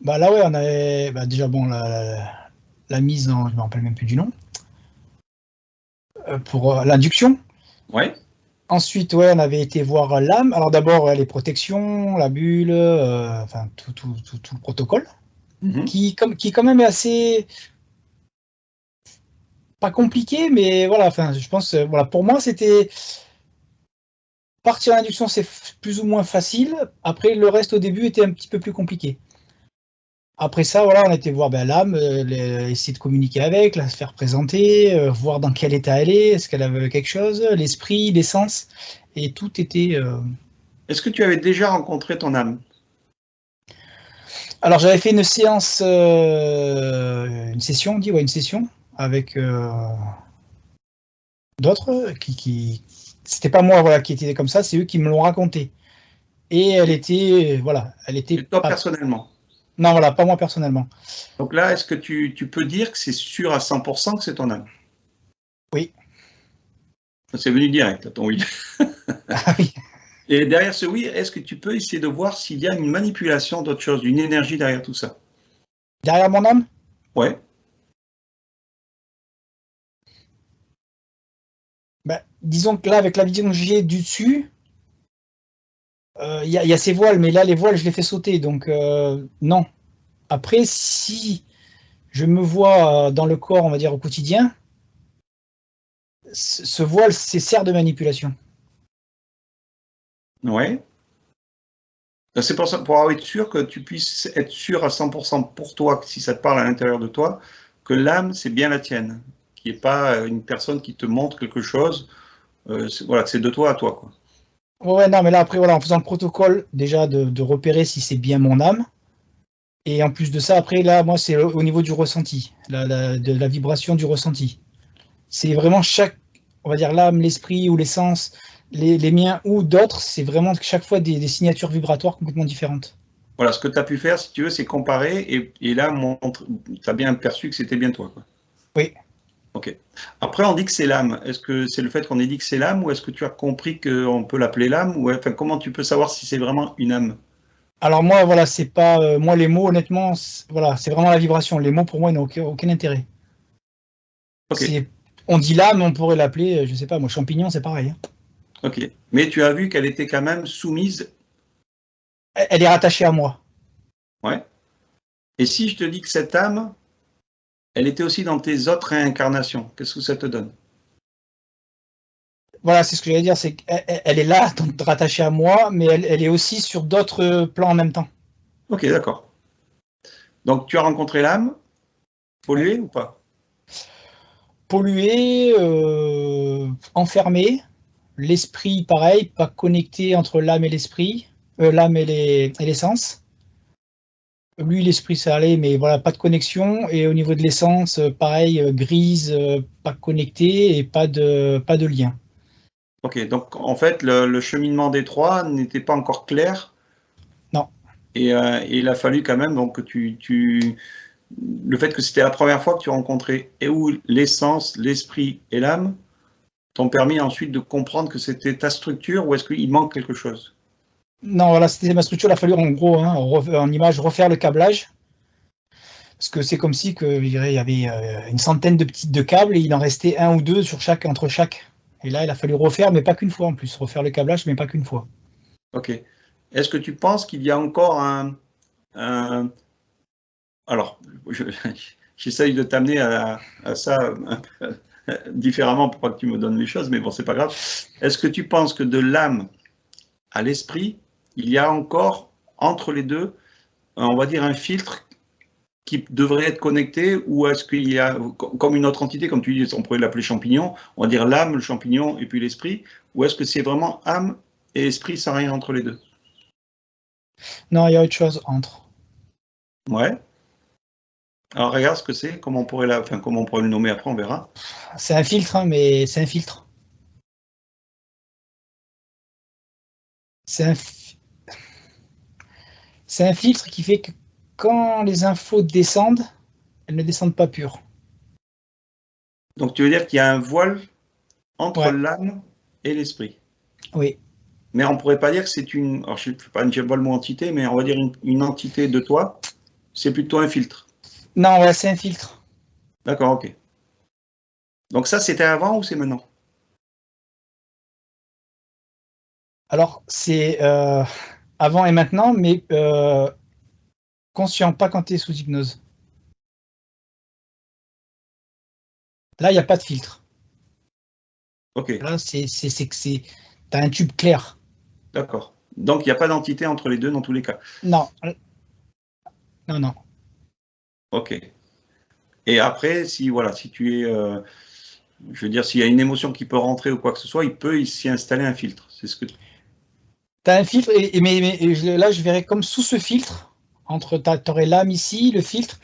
S2: Bah là, ouais, on avait bah, déjà bon la mise en, je me rappelle même plus du nom, pour l'induction.
S1: Ouais.
S2: Ensuite, ouais, on avait été voir l'âme. Alors d'abord les protections, la bulle, enfin tout le protocole,
S1: Mhm.
S2: qui quand même est assez pas compliqué, mais voilà, enfin, je pense, voilà, pour moi, c'était partir en induction, c'est plus ou moins facile. Après, le reste au début était un petit peu plus compliqué. Après ça, voilà, on a été voir ben, l'âme, essayer de communiquer avec, la se faire présenter, voir dans quel état elle est ce qu'elle avait quelque chose, l'esprit, l'essence, et tout était.
S1: Est-ce que tu avais déjà rencontré ton âme?
S2: Alors j'avais fait une séance, une session, on dit, ouais, une session avec d'autres c'était pas moi, voilà, qui était comme ça, c'est eux qui me l'ont raconté. Et elle
S1: Et,
S2: était, voilà, elle était
S1: et toi
S2: pas.
S1: personnellement?
S2: Non, voilà, pas moi personnellement.
S1: Donc là, est-ce que tu peux dire que c'est sûr à 100% que c'est ton âme?
S2: Oui.
S1: C'est venu direct, ton oui.
S2: Ah oui.
S1: Et derrière ce oui, est-ce que tu peux essayer de voir s'il y a une manipulation d'autre chose, d'une énergie derrière tout ça?
S2: Derrière mon âme?
S1: Ouais.
S2: Ben, disons que là, avec la vision que j'ai du dessus, y a ces voiles, mais là, les voiles, je les fais sauter, donc non. Après, si je me vois dans le corps, on va dire, au quotidien, ce voile, c'est sert de manipulation.
S1: Ouais. C'est pour ça, pour être sûr que tu puisses être sûr à 100% pour toi, si ça te parle à l'intérieur de toi, que l'âme, c'est bien la tienne, qui n'est pas une personne qui te montre quelque chose, voilà, c'est de toi à toi, quoi.
S2: Ouais, non, mais là, après, voilà, en faisant le protocole, déjà, de repérer si c'est bien mon âme. Et en plus de ça, après, là, moi, c'est au niveau du ressenti, de la vibration du ressenti. C'est vraiment chaque, on va dire, l'âme, l'esprit ou l'essence, les miens ou d'autres, c'est vraiment chaque fois des signatures vibratoires complètement différentes.
S1: Voilà, ce que tu as pu faire, si tu veux, c'est comparer, et là, tu as bien perçu que c'était bien toi, quoi.
S2: Oui.
S1: Ok. Après, on dit que c'est l'âme. Est-ce que c'est le fait qu'on ait dit que c'est l'âme, ou est-ce que tu as compris qu'on peut l'appeler l'âme, ou enfin, comment tu peux savoir si c'est vraiment une âme?
S2: Alors moi, voilà, c'est pas moi les mots, honnêtement, voilà, c'est vraiment la vibration. Les mots pour moi, ils n'ont aucun intérêt.
S1: Ok,
S2: On dit l'âme, on pourrait l'appeler, je sais pas, moi champignon, c'est pareil, hein.
S1: ok. Mais tu as vu qu'elle était quand même soumise,
S2: Elle est rattachée à moi.
S1: ouais. Et si je te dis que cette âme, elle était aussi dans tes autres réincarnations, qu'est-ce que ça te donne?
S2: Voilà, c'est ce que j'allais dire, c'est qu'elle est là, donc rattachée à moi, mais elle est aussi sur d'autres plans en même temps.
S1: Ok, d'accord. Donc tu as rencontré l'âme,
S2: Ouais.
S1: polluée ou pas?
S2: Pollué, enfermé, l'esprit pareil, pas connecté entre l'âme et l'esprit, l'âme et l'essence. Lui, l'esprit, ça allait, mais voilà, pas de connexion. Et au niveau de l'essence, pareil, grise, pas connecté et pas de lien.
S1: Ok, donc en fait, le cheminement des trois n'était pas encore clair,
S2: Non.
S1: et il a fallu quand même donc, que le fait que c'était la première fois que tu rencontrais et où l'essence, l'esprit et l'âme t'ont permis ensuite de comprendre que c'était ta structure, ou est-ce qu'il manque quelque chose?
S2: Non, voilà, c'était ma structure. Il a fallu en gros, hein, en image, refaire le câblage. Parce que c'est comme si que, je dirais, il y avait une centaine de câbles et il en restait un ou deux entre chaque. Et là, il a fallu refaire, mais pas qu'une fois en plus. Refaire le câblage, mais pas qu'une fois.
S1: Ok. Est-ce que tu penses qu'il y a encore alors, j'essaye de t'amener à ça un peu différemment pour pas que tu me donnes les choses, mais bon, c'est pas grave. Est-ce que tu penses que de l'âme à l'esprit, il y a encore entre les deux, on va dire, un filtre qui devrait être connecté, ou est-ce qu'il y a comme une autre entité, comme tu dis, on pourrait l'appeler champignon, on va dire l'âme, le champignon et puis l'esprit, ou est-ce que c'est vraiment âme et esprit sans rien entre les deux?
S2: Non, il y a autre chose entre.
S1: Ouais. Alors regarde ce que c'est, comment on pourrait le nommer après, on verra.
S2: C'est un filtre, hein, mais c'est un filtre. C'est un, c'est un filtre qui fait que quand les infos descendent, elles ne descendent pas pures.
S1: Donc tu veux dire qu'il y a un voile entre
S2: Ouais,
S1: l'âme et l'esprit.
S2: oui.
S1: Mais on ne pourrait pas dire que c'est une, alors je ne sais pas, j'aime pas le mot entité, mais on va dire une entité de toi, c'est plutôt un filtre.
S2: Non, ouais, c'est un filtre.
S1: D'accord, ok. Donc ça, c'était avant ou c'est maintenant?
S2: Alors, c'est avant et maintenant, mais conscient, pas quand tu es sous hypnose. Là, il n'y a pas de filtre.
S1: Ok,
S2: Là, t'as un tube clair.
S1: d'accord. Donc il n'y a pas d'entité entre les deux dans tous les cas.
S2: Non, non, non.
S1: Ok. Et après, si voilà, si tu es, je veux dire, s'il y a une émotion qui peut rentrer ou quoi que ce soit, il peut s'y installer un filtre. C'est ce que.
S2: T'as un filtre, là, je verrais comme sous ce filtre, t'aurais l'âme ici, le filtre,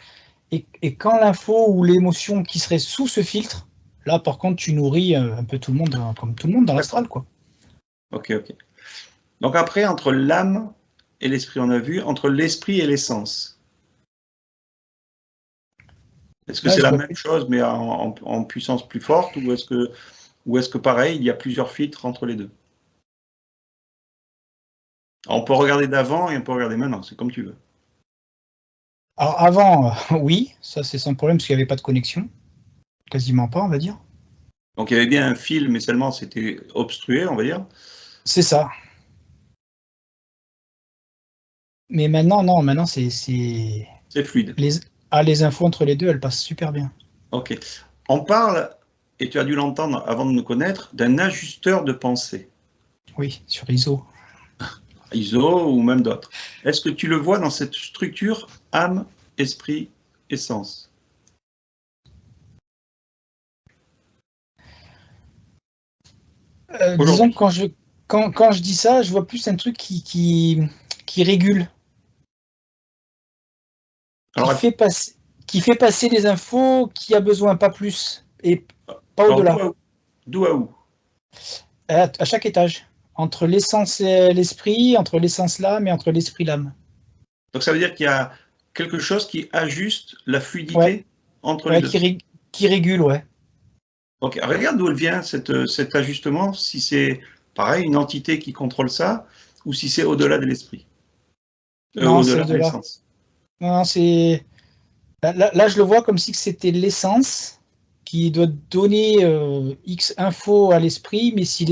S2: et quand l'info ou l'émotion qui serait sous ce filtre, là, par contre, tu nourris un peu tout le monde, comme tout le monde dans
S1: D'accord.
S2: l'astral, quoi.
S1: Ok, ok. Donc après, entre l'âme et l'esprit, on a vu, entre l'esprit et l'essence. Est-ce que
S2: Là,
S1: c'est
S2: je
S1: la
S2: vois
S1: même
S2: plus.
S1: chose, mais en puissance plus forte, ou est-ce que pareil, il y a plusieurs filtres entre les deux? Alors, on peut regarder d'avant et on peut regarder maintenant, c'est comme tu veux.
S2: Alors, avant, oui, ça, c'est sans problème, parce qu'il n'y avait pas de connexion. Quasiment pas, on va dire.
S1: Donc il y avait bien un fil, mais seulement c'était obstrué, on va dire.
S2: C'est ça. Mais maintenant, non, maintenant,
S1: C'est fluide.
S2: les infos entre les deux, elles passent super bien.
S1: Ok. On parle, et tu as dû l'entendre avant de nous connaître, d'un ajusteur de pensée.
S2: Oui, sur ISO.
S1: ISO ou même d'autres. Est-ce que tu le vois dans cette structure âme, esprit, essence?
S2: Disons que
S1: Aujourd'hui.
S2: quand je dis ça, je vois plus un truc qui régule, qui
S1: Alors,
S2: fait passer, qui fait passer les infos qui a besoin, pas plus, et pas
S1: alors
S2: au-delà,
S1: d'où à où?
S2: à chaque étage. Entre l'essence et l'esprit, entre l'essence l'âme et entre l'esprit l'âme.
S1: Donc ça veut dire qu'il y a quelque chose qui ajuste la
S2: Ouais,
S1: fluidité entre les
S2: ouais,
S1: deux.
S2: qui régule, ouais.
S1: Ok, regarde d'où elle vient cet ajustement, si c'est pareil, une entité qui contrôle ça, ou si c'est au-delà de l'esprit,
S2: Non, c'est
S1: au-delà de
S2: au-delà.
S1: l'essence.
S2: Non, c'est là, je le vois comme si c'était l'essence qui doit donner X infos à l'esprit, mais si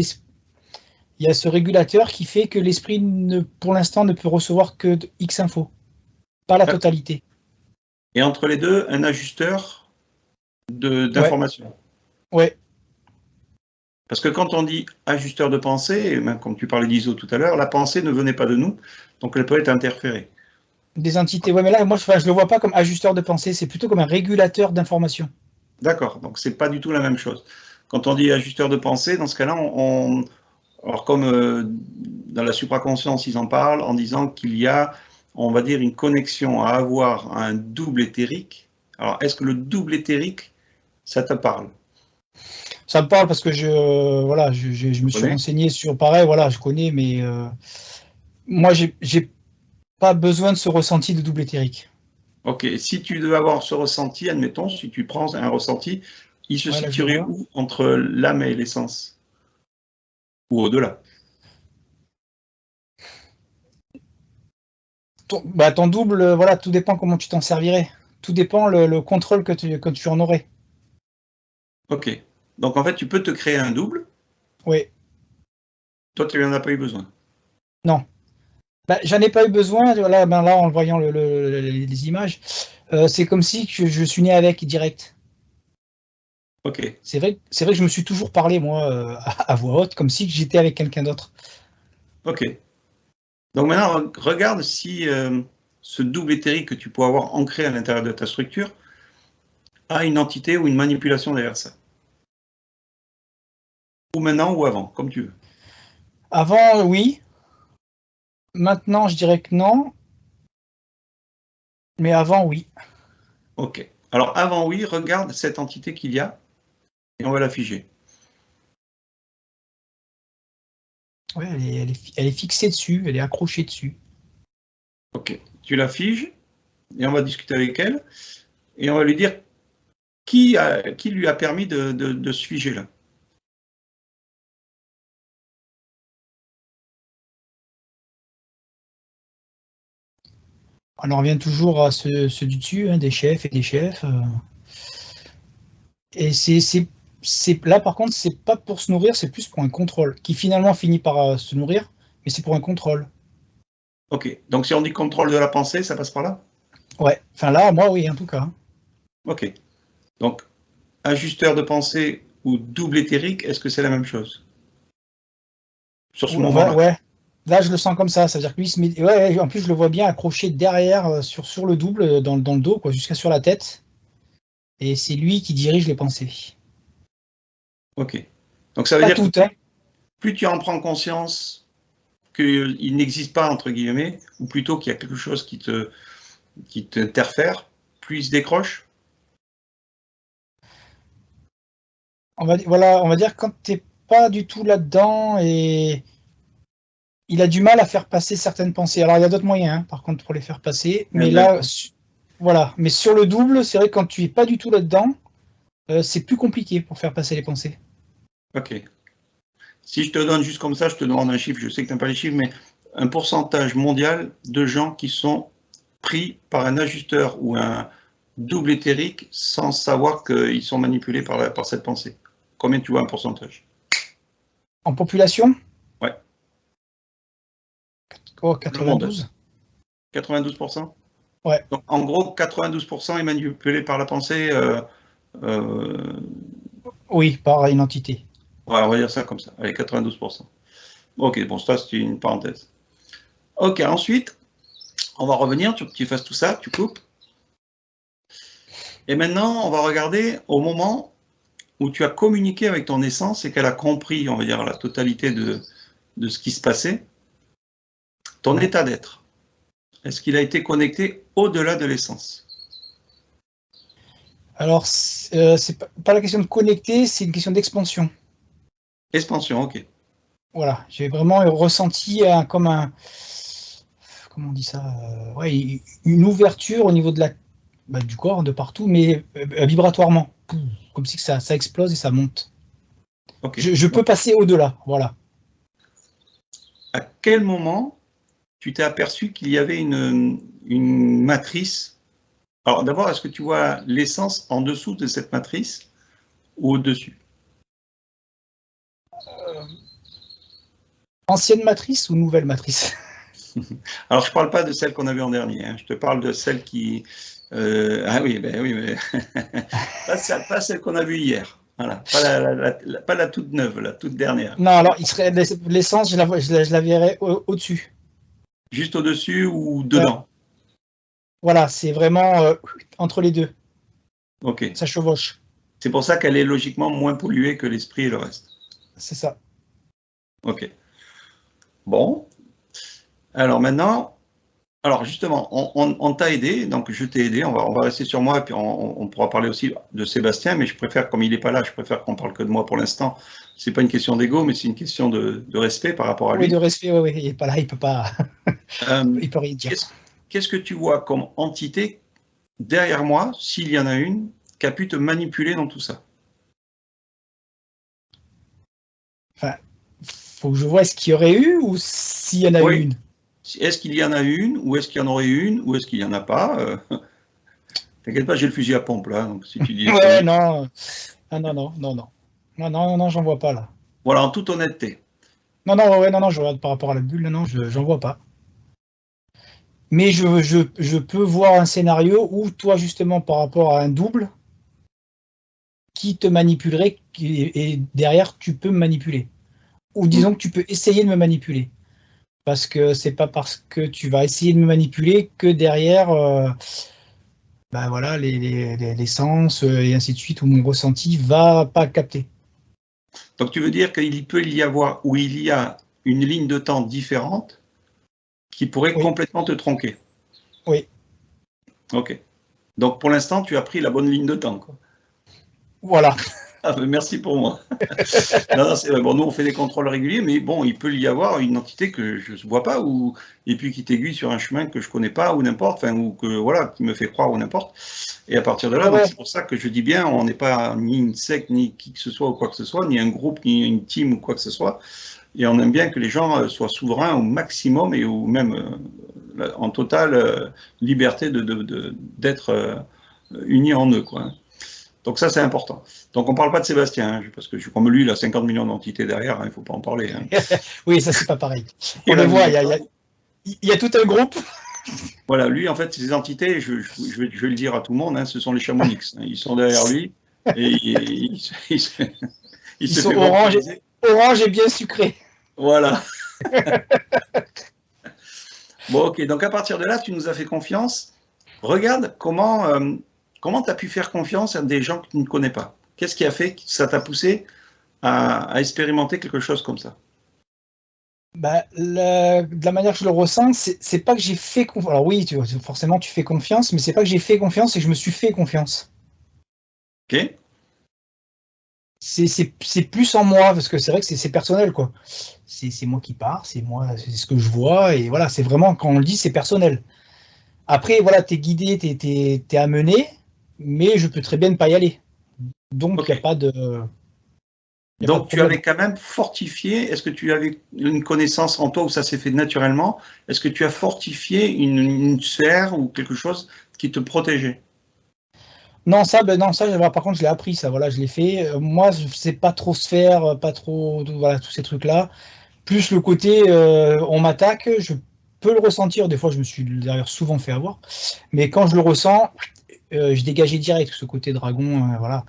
S2: il y a ce régulateur qui fait que l'esprit, pour l'instant, ne peut recevoir que X infos, pas la
S1: D'accord.
S2: totalité.
S1: Et entre les deux, un ajusteur
S2: Ouais,
S1: d'information.
S2: ouais.
S1: Parce que quand on dit ajusteur de pensée, et même comme tu parlais d'ISO tout à l'heure, la pensée ne venait pas de nous, donc elle peut être interférée.
S2: Des entités. Ouais, mais là, moi, je le vois pas comme ajusteur de pensée, c'est plutôt comme un régulateur d'information.
S1: D'accord, donc c'est pas du tout la même chose. Quand on dit ajusteur de pensée, dans ce cas-là, alors comme dans la supraconscience, ils en parlent en disant qu'il y a, on va dire, une connexion à avoir à un double éthérique. Alors, est-ce que le double éthérique, ça te parle?
S2: Ça me parle parce que voilà, je
S1: Tu
S2: me suis
S1: connais?
S2: renseigné sur pareil, voilà, je connais, mais moi, j'ai pas besoin de ce ressenti de double éthérique.
S1: Ok, si tu devais avoir ce ressenti, admettons, si tu prends un ressenti, il se
S2: Ouais, là, je le
S1: situerait
S2: vois.
S1: où entre l'âme et l'essence? Ou au-delà?
S2: Ton double, voilà, tout dépend comment tu t'en servirais. Tout dépend le contrôle que tu en aurais.
S1: Ok. Donc en fait, tu peux te créer un double.
S2: Oui,
S1: Toi, tu n'en as pas eu besoin.
S2: non. Bah, j'en ai pas eu besoin. Voilà, ben là, en voyant les images, c'est comme si je suis né avec direct.
S1: Ok.
S2: C'est vrai que je me suis toujours parlé, moi, à voix haute, comme si j'étais avec quelqu'un d'autre.
S1: Ok. Donc maintenant, regarde si ce double éthérique que tu peux avoir ancré à l'intérieur de ta structure a une entité ou une manipulation derrière ça. Ou maintenant ou avant, comme tu veux.
S2: Avant, oui. Maintenant, je dirais que non. Mais avant, oui.
S1: Ok. Alors avant, oui, regarde cette entité qu'il y a et on va la figer.
S2: Ouais, elle est fixée dessus, elle est accrochée dessus.
S1: Ok. Tu la figes et on va discuter avec elle et on va lui dire qui lui a permis de se figer là.
S2: On en revient toujours à ceux du dessus, hein, des chefs et des chefs. Et là, par contre, c'est pas pour se nourrir, c'est plus pour un contrôle, qui finalement finit par se nourrir, mais c'est pour un contrôle.
S1: Ok. Donc si on dit contrôle de la pensée, ça passe par là?
S2: Ouais, enfin là, moi, oui, en tout cas.
S1: Ok. Donc ajusteur de pensée ou double éthérique, est-ce que c'est la même chose sur ce
S2: Ouais,
S1: moment-là?
S2: ouais. Là, je le sens comme ça veut dire que lui, ouais, en plus, je le vois bien accroché derrière, sur le double, dans le dos, quoi, jusqu'à sur la tête. Et c'est lui qui dirige les pensées.
S1: Ok. Donc ça veut
S2: Pas
S1: dire que
S2: toutes, hein.
S1: plus tu en prends conscience qu'il n'existe pas, entre guillemets, ou plutôt qu'il y a quelque chose qui t'interfère, plus il se décroche.
S2: Voilà, on va dire quand t'es pas du tout là-dedans et il a du mal à faire passer certaines pensées. Alors il y a d'autres moyens, hein, par contre, pour les faire passer. Mais là,
S1: D'accord.
S2: voilà. Mais sur le double, c'est vrai que quand tu es pas du tout là-dedans, c'est plus compliqué pour faire passer les pensées.
S1: Ok. Si je te donne juste comme ça, je te demande un chiffre, je sais que tu n'aimes pas les chiffres, mais un pourcentage mondial de gens qui sont pris par un ajusteur ou un double éthérique sans savoir qu'ils sont manipulés par cette pensée. Combien tu vois un pourcentage?
S2: En population,
S1: Ouais,
S2: oh,
S1: le monde.
S2: 92.
S1: 92%?
S2: Ouais.
S1: Donc, en gros, 92% est manipulé par la pensée.
S2: Oui, par une entité.
S1: Ouais, on va dire ça comme ça. Allez, 92%. Ok, bon, ça, c'est une parenthèse. Ok, ensuite, on va revenir, tu fasses tout ça, tu coupes. Et maintenant, on va regarder au moment où tu as communiqué avec ton essence et qu'elle a compris, on va dire, la totalité de ce qui se passait, ton état d'être. Est-ce qu'il a été connecté au-delà de l'essence?
S2: Alors, c'est pas la question de connecter, c'est une question d'expansion.
S1: Expansion, ok.
S2: Voilà, j'ai vraiment ressenti comme un, comment on dit ça, ouais, une ouverture au niveau de du corps, de partout, mais vibratoirement, comme si ça explose et ça monte.
S1: Okay.
S2: Je peux passer au-delà, voilà.
S1: À quel moment tu t'es aperçu qu'il y avait une matrice? Alors d'abord, est-ce que tu vois l'essence en dessous de cette matrice ou au-dessus?
S2: Ancienne matrice ou nouvelle matrice?
S1: Alors je ne parle pas de celle qu'on a vue en dernier, hein. Je te parle de celle qui... ah oui, ben oui, mais pas celle qu'on a vue hier. Voilà, pas la toute neuve, la toute dernière.
S2: Non, alors l'essence, je la verrais au-dessus.
S1: Juste au-dessus ou dedans?
S2: Voilà, c'est vraiment entre les deux.
S1: Ok.
S2: Ça chevauche.
S1: C'est pour ça qu'elle est logiquement moins polluée que l'esprit et le reste.
S2: C'est ça.
S1: Ok. Bon. Alors maintenant, alors justement, on t'a aidé, donc je t'ai aidé, on va rester sur moi, et puis on pourra parler aussi de Sébastien, mais je préfère, comme il n'est pas là, je préfère qu'on parle que de moi pour l'instant. C'est pas une question d'ego, mais c'est une question de respect par rapport à lui.
S2: Oui, de respect, oui, il n'est pas là, il peut pas. Il peut rien dire.
S1: Qu'est-ce que tu vois comme entité derrière moi, s'il y en a une, qui a pu te manipuler dans tout ça?
S2: Enfin, faut que je vois, est-ce qu'il y aurait eu ou s'il y en a eu une?
S1: Est-ce qu'il y en a une, ou est-ce qu'il y en aurait une, ou est-ce qu'il n'y en a pas? T'inquiète pas, j'ai le fusil à pompe là, donc si tu dis...
S2: Ouais, non. Ah, non, non, non, non. Non, non, non, j'en vois pas là.
S1: Voilà, en toute honnêteté.
S2: Non, non, ouais, non, non, je regarde par rapport à la bulle, non, j'en vois pas. Mais je peux voir un scénario où toi, justement, par rapport à un double, qui te manipulerait et derrière, tu peux me manipuler. Ou disons que tu peux essayer de me manipuler. Parce que c'est pas parce que tu vas essayer de me manipuler que derrière, ben voilà, les sens et ainsi de suite, où mon ressenti va pas capter.
S1: Donc tu veux dire qu'il peut y avoir, ou il y a une ligne de temps différente qui pourrait complètement te tronquer.
S2: Oui.
S1: Ok. Donc pour l'instant, tu as pris la bonne ligne de temps, quoi.
S2: Voilà.
S1: Ah, ben merci pour moi. Non, non, c'est vrai. Bon, nous, on fait des contrôles réguliers, mais bon, il peut y avoir une entité que je ne vois pas, et puis qui t'aiguille sur un chemin que je ne connais pas, ou n'importe, enfin, ou que, voilà, qui me fait croire, ou n'importe. Et à partir de là, donc c'est pour ça que je dis bien, on n'est pas ni une secte, ni qui que ce soit, ou quoi que ce soit, ni un groupe, ni une team, ou quoi que ce soit. Et on aime bien que les gens soient souverains au maximum, et ou même en totale liberté d'être unis en eux, quoi. Donc ça, c'est important. Donc on ne parle pas de Sébastien, hein, parce que comme lui, il a 50 millions d'entités derrière, hein, il ne faut pas en parler. Hein.
S2: Oui, ça, c'est pas pareil. On le voit, il y a tout un groupe.
S1: Voilà, lui, en fait, ces entités, je vais le dire à tout le monde, hein, ce sont les Chamonix. Hein, ils sont derrière lui, et ils se
S2: sont
S1: fait
S2: orange et bien sucré.
S1: Voilà. Bon, ok, donc à partir de là, tu nous as fait confiance. Regarde comment tu as pu faire confiance à des gens que tu ne connais pas. Qu'est-ce qui a fait que ça t'a poussé à expérimenter quelque chose comme ça?
S2: Bah, de la manière que je le ressens, c'est pas que j'ai fait confiance. Alors oui, forcément tu fais confiance, mais c'est pas que j'ai fait confiance, c'est que je me suis fait confiance.
S1: Ok.
S2: C'est plus en moi, parce que c'est vrai que c'est personnel, quoi. C'est moi qui pars, c'est moi, c'est ce que je vois, et voilà, c'est vraiment, quand on le dit, c'est personnel. Après, voilà, t'es guidé, t'es amené, mais je peux très bien ne pas y aller. Donc, il n'y a pas de...
S1: Donc, tu avais quand même fortifié, est-ce que tu avais une connaissance en toi où ça s'est fait naturellement? Est-ce que tu as fortifié une sphère ou quelque chose qui te protégeait?
S2: Non, ça, par contre, je l'ai appris, ça, voilà, je l'ai fait. Moi, je ne sais pas trop se faire, pas trop, voilà, tous ces trucs-là. Plus le côté, on m'attaque, peux le ressentir, des fois je me suis d'ailleurs souvent fait avoir, mais quand je le ressens, je dégageais direct ce côté dragon, voilà.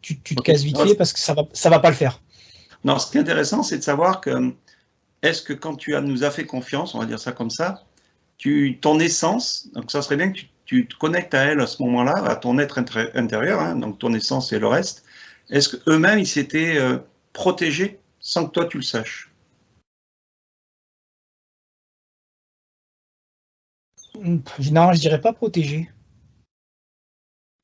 S2: Tu te casses vite fait parce que ça va pas le faire.
S1: Non, ce qui est intéressant, c'est de savoir que, est-ce que quand nous as fait confiance, on va dire ça comme ça, ton essence, donc ça serait bien que tu te connectes à elle à ce moment-là, à ton être intérieur, hein, donc ton essence et le reste, est-ce qu'eux-mêmes, ils s'étaient protégés sans que toi tu le saches?
S2: Non, je dirais pas protégé.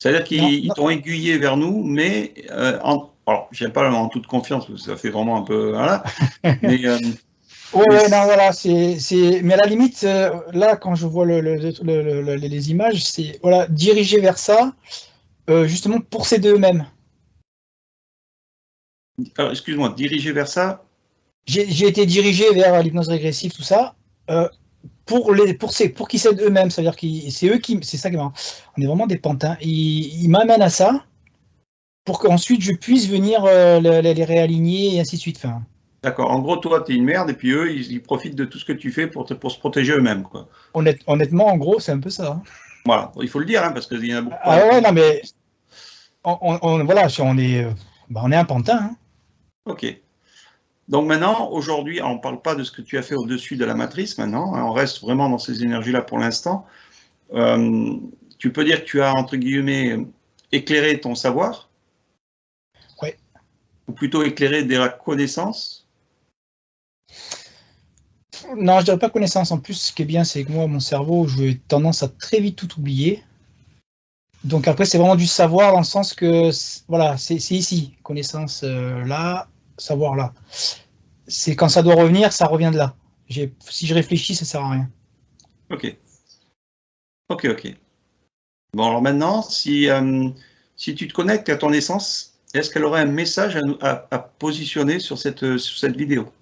S1: C'est-à-dire qu'ils t'ont aiguillé vers nous, mais alors, je n'aime pas en toute confiance, parce que ça fait vraiment un peu, voilà, mais
S2: ouais, non, voilà, mais à la limite, là, quand je vois les images, c'est voilà, dirigé vers ça, justement pour s'aider eux-mêmes.
S1: Alors, excuse-moi, dirigé vers ça?
S2: J'ai été dirigé vers l'hypnose régressive, tout ça, pour qu'ils s'aident eux-mêmes. C'est-à-dire que c'est ça qui est marrant. On est vraiment des pantins. Ils m'amènent à ça pour qu'ensuite je puisse venir les réaligner et ainsi de suite. Enfin,
S1: d'accord. En gros, toi, tu es une merde, et puis eux, ils profitent de tout ce que tu fais pour se protéger eux-mêmes, quoi.
S2: Honnêtement, en gros, c'est un peu ça. Hein.
S1: Voilà, il faut le dire, hein, parce qu'il y en a beaucoup.
S2: Ah ouais, non, mais voilà, on est un pantin. Hein.
S1: Ok. Donc maintenant, aujourd'hui, on ne parle pas de ce que tu as fait au-dessus de la matrice maintenant, hein, on reste vraiment dans ces énergies-là pour l'instant. Tu peux dire que tu as, entre guillemets, éclairé ton savoir?
S2: Ouais.
S1: Ou plutôt éclairé de la connaissance?
S2: Non, je dirais pas connaissance. En plus, ce qui est bien, c'est que moi, mon cerveau, j'ai tendance à très vite tout oublier. Donc après, c'est vraiment du savoir dans le sens que, voilà, c'est ici. Connaissance là, savoir là. C'est quand ça doit revenir, ça revient de là. Si je réfléchis, ça sert à rien.
S1: Ok. Ok, ok. Bon, alors maintenant, si tu te connectes à ton essence, est-ce qu'elle aurait un message à positionner sur cette vidéo?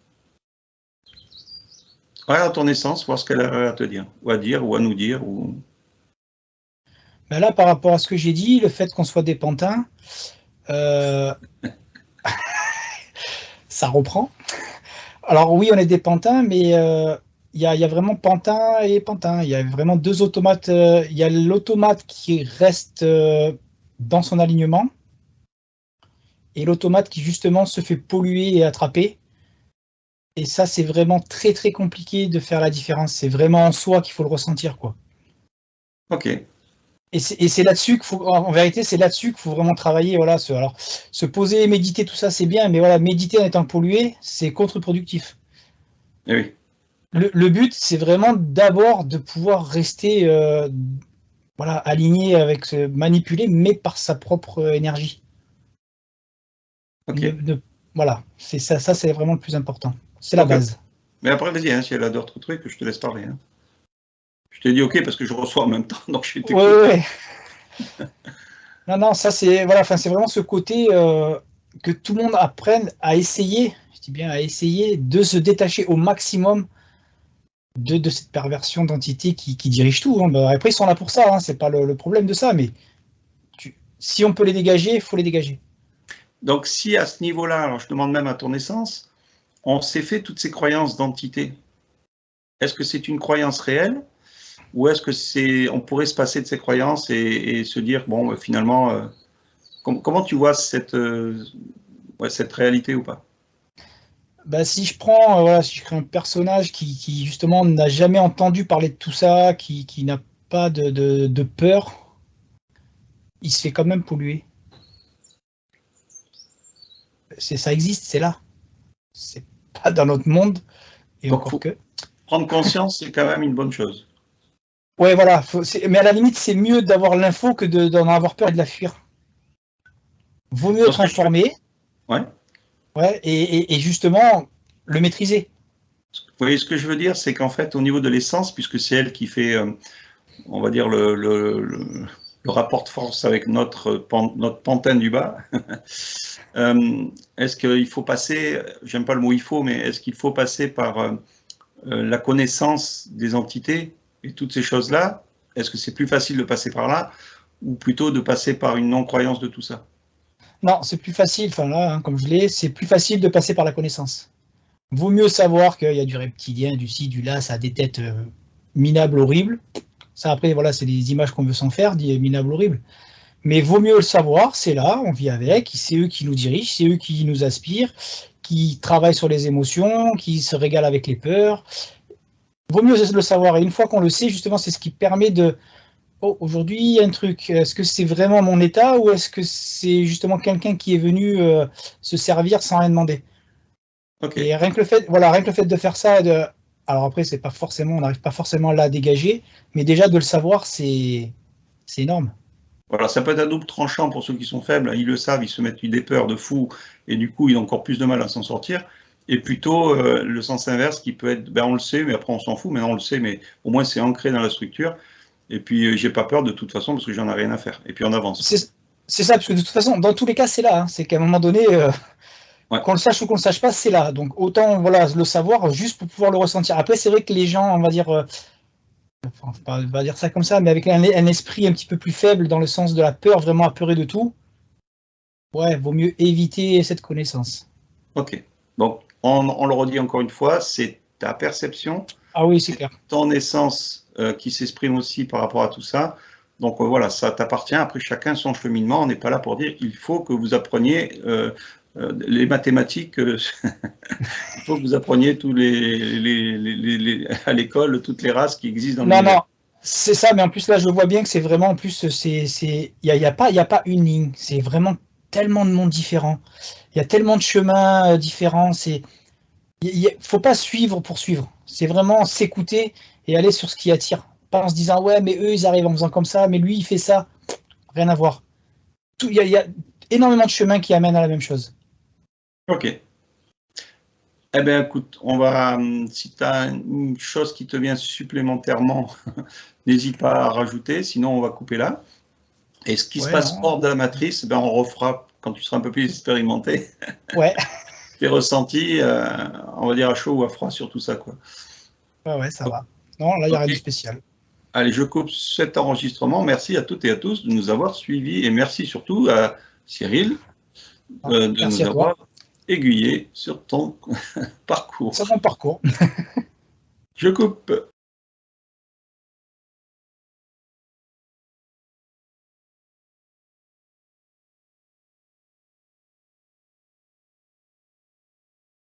S1: Regarde ton essence, voir ce qu'elle a à te dire, ou à nous dire.
S2: Ben là, par rapport à ce que j'ai dit, le fait qu'on soit des pantins, ça reprend. Alors oui, on est des pantins, mais il y a vraiment pantin et pantin. Il y a vraiment deux automates. Il y a l'automate qui reste dans son alignement et l'automate qui justement se fait polluer et attraper. Et ça, c'est vraiment très très compliqué de faire la différence. C'est vraiment en soi qu'il faut le ressentir, quoi.
S1: Ok.
S2: Et c'est là-dessus qu'il faut, en vérité, c'est là-dessus qu'il faut vraiment travailler. Voilà, alors, se poser, méditer, tout ça, c'est bien, mais voilà, méditer en étant pollué, c'est contre-productif.
S1: Eh oui.
S2: Le but, c'est vraiment d'abord de pouvoir rester voilà, aligné avec manipulé, mais par sa propre énergie.
S1: Ok.
S2: Voilà, c'est ça, c'est vraiment le plus important. C'est la base.
S1: Mais après, vas-y, hein, si elle a d'autres trucs, je te laisse parler. Hein. Je t'ai dit ok parce que je reçois en même temps, donc je t'écoute.
S2: Ouais. Non, ça c'est voilà, c'est vraiment ce côté que tout le monde apprenne à essayer, je dis bien à essayer de se détacher au maximum de cette perversion d'entité qui dirige tout. Hein. Ben, après, ils sont là pour ça, hein, c'est pas le problème de ça, mais si on peut les dégager, il faut les dégager.
S1: Donc, si à ce niveau-là, alors je demande même à ton essence, on s'est fait toutes ces croyances d'entité, est-ce que c'est une croyance réelle ou est-ce que on pourrait se passer de ces croyances et se dire, bon, finalement, comment tu vois cette réalité ou pas?
S2: Bah, si je prends, voilà, si je crée un personnage qui justement n'a jamais entendu parler de tout ça, qui n'a pas de peur, il se fait quand même polluer. Ça existe, c'est là. C'est pas dans notre monde, et
S1: donc,
S2: encore que.
S1: Prendre conscience, c'est quand même une bonne chose.
S2: Ouais, voilà. Mais à la limite, c'est mieux d'avoir l'info que d'en avoir peur et de la fuir. Vaut mieux être informé.
S1: Ouais.
S2: Ouais, et justement, le maîtriser.
S1: Vous voyez, ce que je veux dire, c'est qu'en fait, au niveau de l'essence, puisque c'est elle qui fait, on va dire, le rapport de force avec notre pantin du bas, est-ce qu'il faut passer, j'aime pas le mot il faut, mais est-ce qu'il faut passer par la connaissance des entités et toutes ces choses-là? Est-ce que c'est plus facile de passer par là ou plutôt de passer par une non-croyance de tout ça?
S2: Non, c'est plus facile, enfin là, hein, comme je l'ai, c'est plus facile de passer par la connaissance. Vaut mieux savoir qu'il y a du reptilien, du ci, du là, ça a des têtes minable, horrible. Ça, après, voilà, c'est des images qu'on veut s'en faire, dit minable, horrible. Mais vaut mieux le savoir, c'est là, on vit avec, c'est eux qui nous dirigent, c'est eux qui nous aspirent, qui travaillent sur les émotions, qui se régalent avec les peurs. Vaut mieux le savoir. Et une fois qu'on le sait, justement, c'est ce qui permet de... Oh, aujourd'hui, il y a un truc. Est-ce que c'est vraiment mon état ou est-ce que c'est justement quelqu'un qui est venu se servir sans rien demander?
S1: Okay.
S2: Et rien que le fait, voilà, rien que le fait de faire ça, alors après, c'est pas forcément, on n'arrive pas forcément à la dégager, mais déjà de le savoir, c'est énorme.
S1: Voilà, ça peut être à double tranchant pour ceux qui sont faibles, ils le savent, ils se mettent des peurs de fou, et du coup, ils ont encore plus de mal à s'en sortir. Et plutôt le sens inverse qui peut être, ben on le sait, mais après on s'en fout, maintenant on le sait, mais au moins c'est ancré dans la structure. Et puis, j'ai pas peur de toute façon parce que j'en ai rien à faire. Et puis, on avance.
S2: C'est ça, parce que de toute façon, dans tous les cas, c'est là. Hein. C'est qu'à un moment donné,
S1: ouais.
S2: qu'on le sache ou qu'on le sache pas, c'est là. Donc, autant voilà, le savoir juste pour pouvoir le ressentir. Après, c'est vrai que les gens, on va dire, on va dire ça comme ça, mais avec un esprit un petit peu plus faible dans le sens de la peur, vraiment apeuré de tout, ouais, vaut mieux éviter cette connaissance.
S1: Ok. Donc, on le redit encore une fois, c'est ta perception.
S2: Ah oui, c'est clair.
S1: Ton essence qui s'exprime aussi par rapport à tout ça. Donc voilà, ça t'appartient. Après, chacun son cheminement. On n'est pas là pour dire il faut que vous appreniez les mathématiques. Il faut que vous appreniez tous à l'école toutes les races qui existent dans l'univers.
S2: Non, c'est ça. Mais en plus là, je vois bien que c'est vraiment en plus, il y a pas une ligne. C'est vraiment tellement de mondes différents. Il y a tellement de chemins différents. Il faut pas suivre pour suivre. C'est vraiment s'écouter et aller sur ce qui attire. Pas en se disant ouais, mais eux ils arrivent en faisant comme ça, mais lui il fait ça. Rien à voir. Il y a énormément de chemins qui amènent à la même chose.
S1: Ok. Eh bien, écoute, on va, si tu as une chose qui te vient supplémentairement, n'hésite pas à rajouter, sinon on va couper là. Et ce qui se passe hors de la matrice, ben on refera quand tu seras un peu plus expérimenté.
S2: Ouais.
S1: Tes ressentis, on va dire à chaud ou à froid sur tout ça, quoi.
S2: Ouais, ça va. Non, là, il n'y a rien de spécial.
S1: Allez, je coupe cet enregistrement. Merci à toutes et à tous de nous avoir suivis et merci surtout à Cyril de nous avoir aiguillés sur ton parcours.
S2: Sur mon parcours.
S1: Je coupe.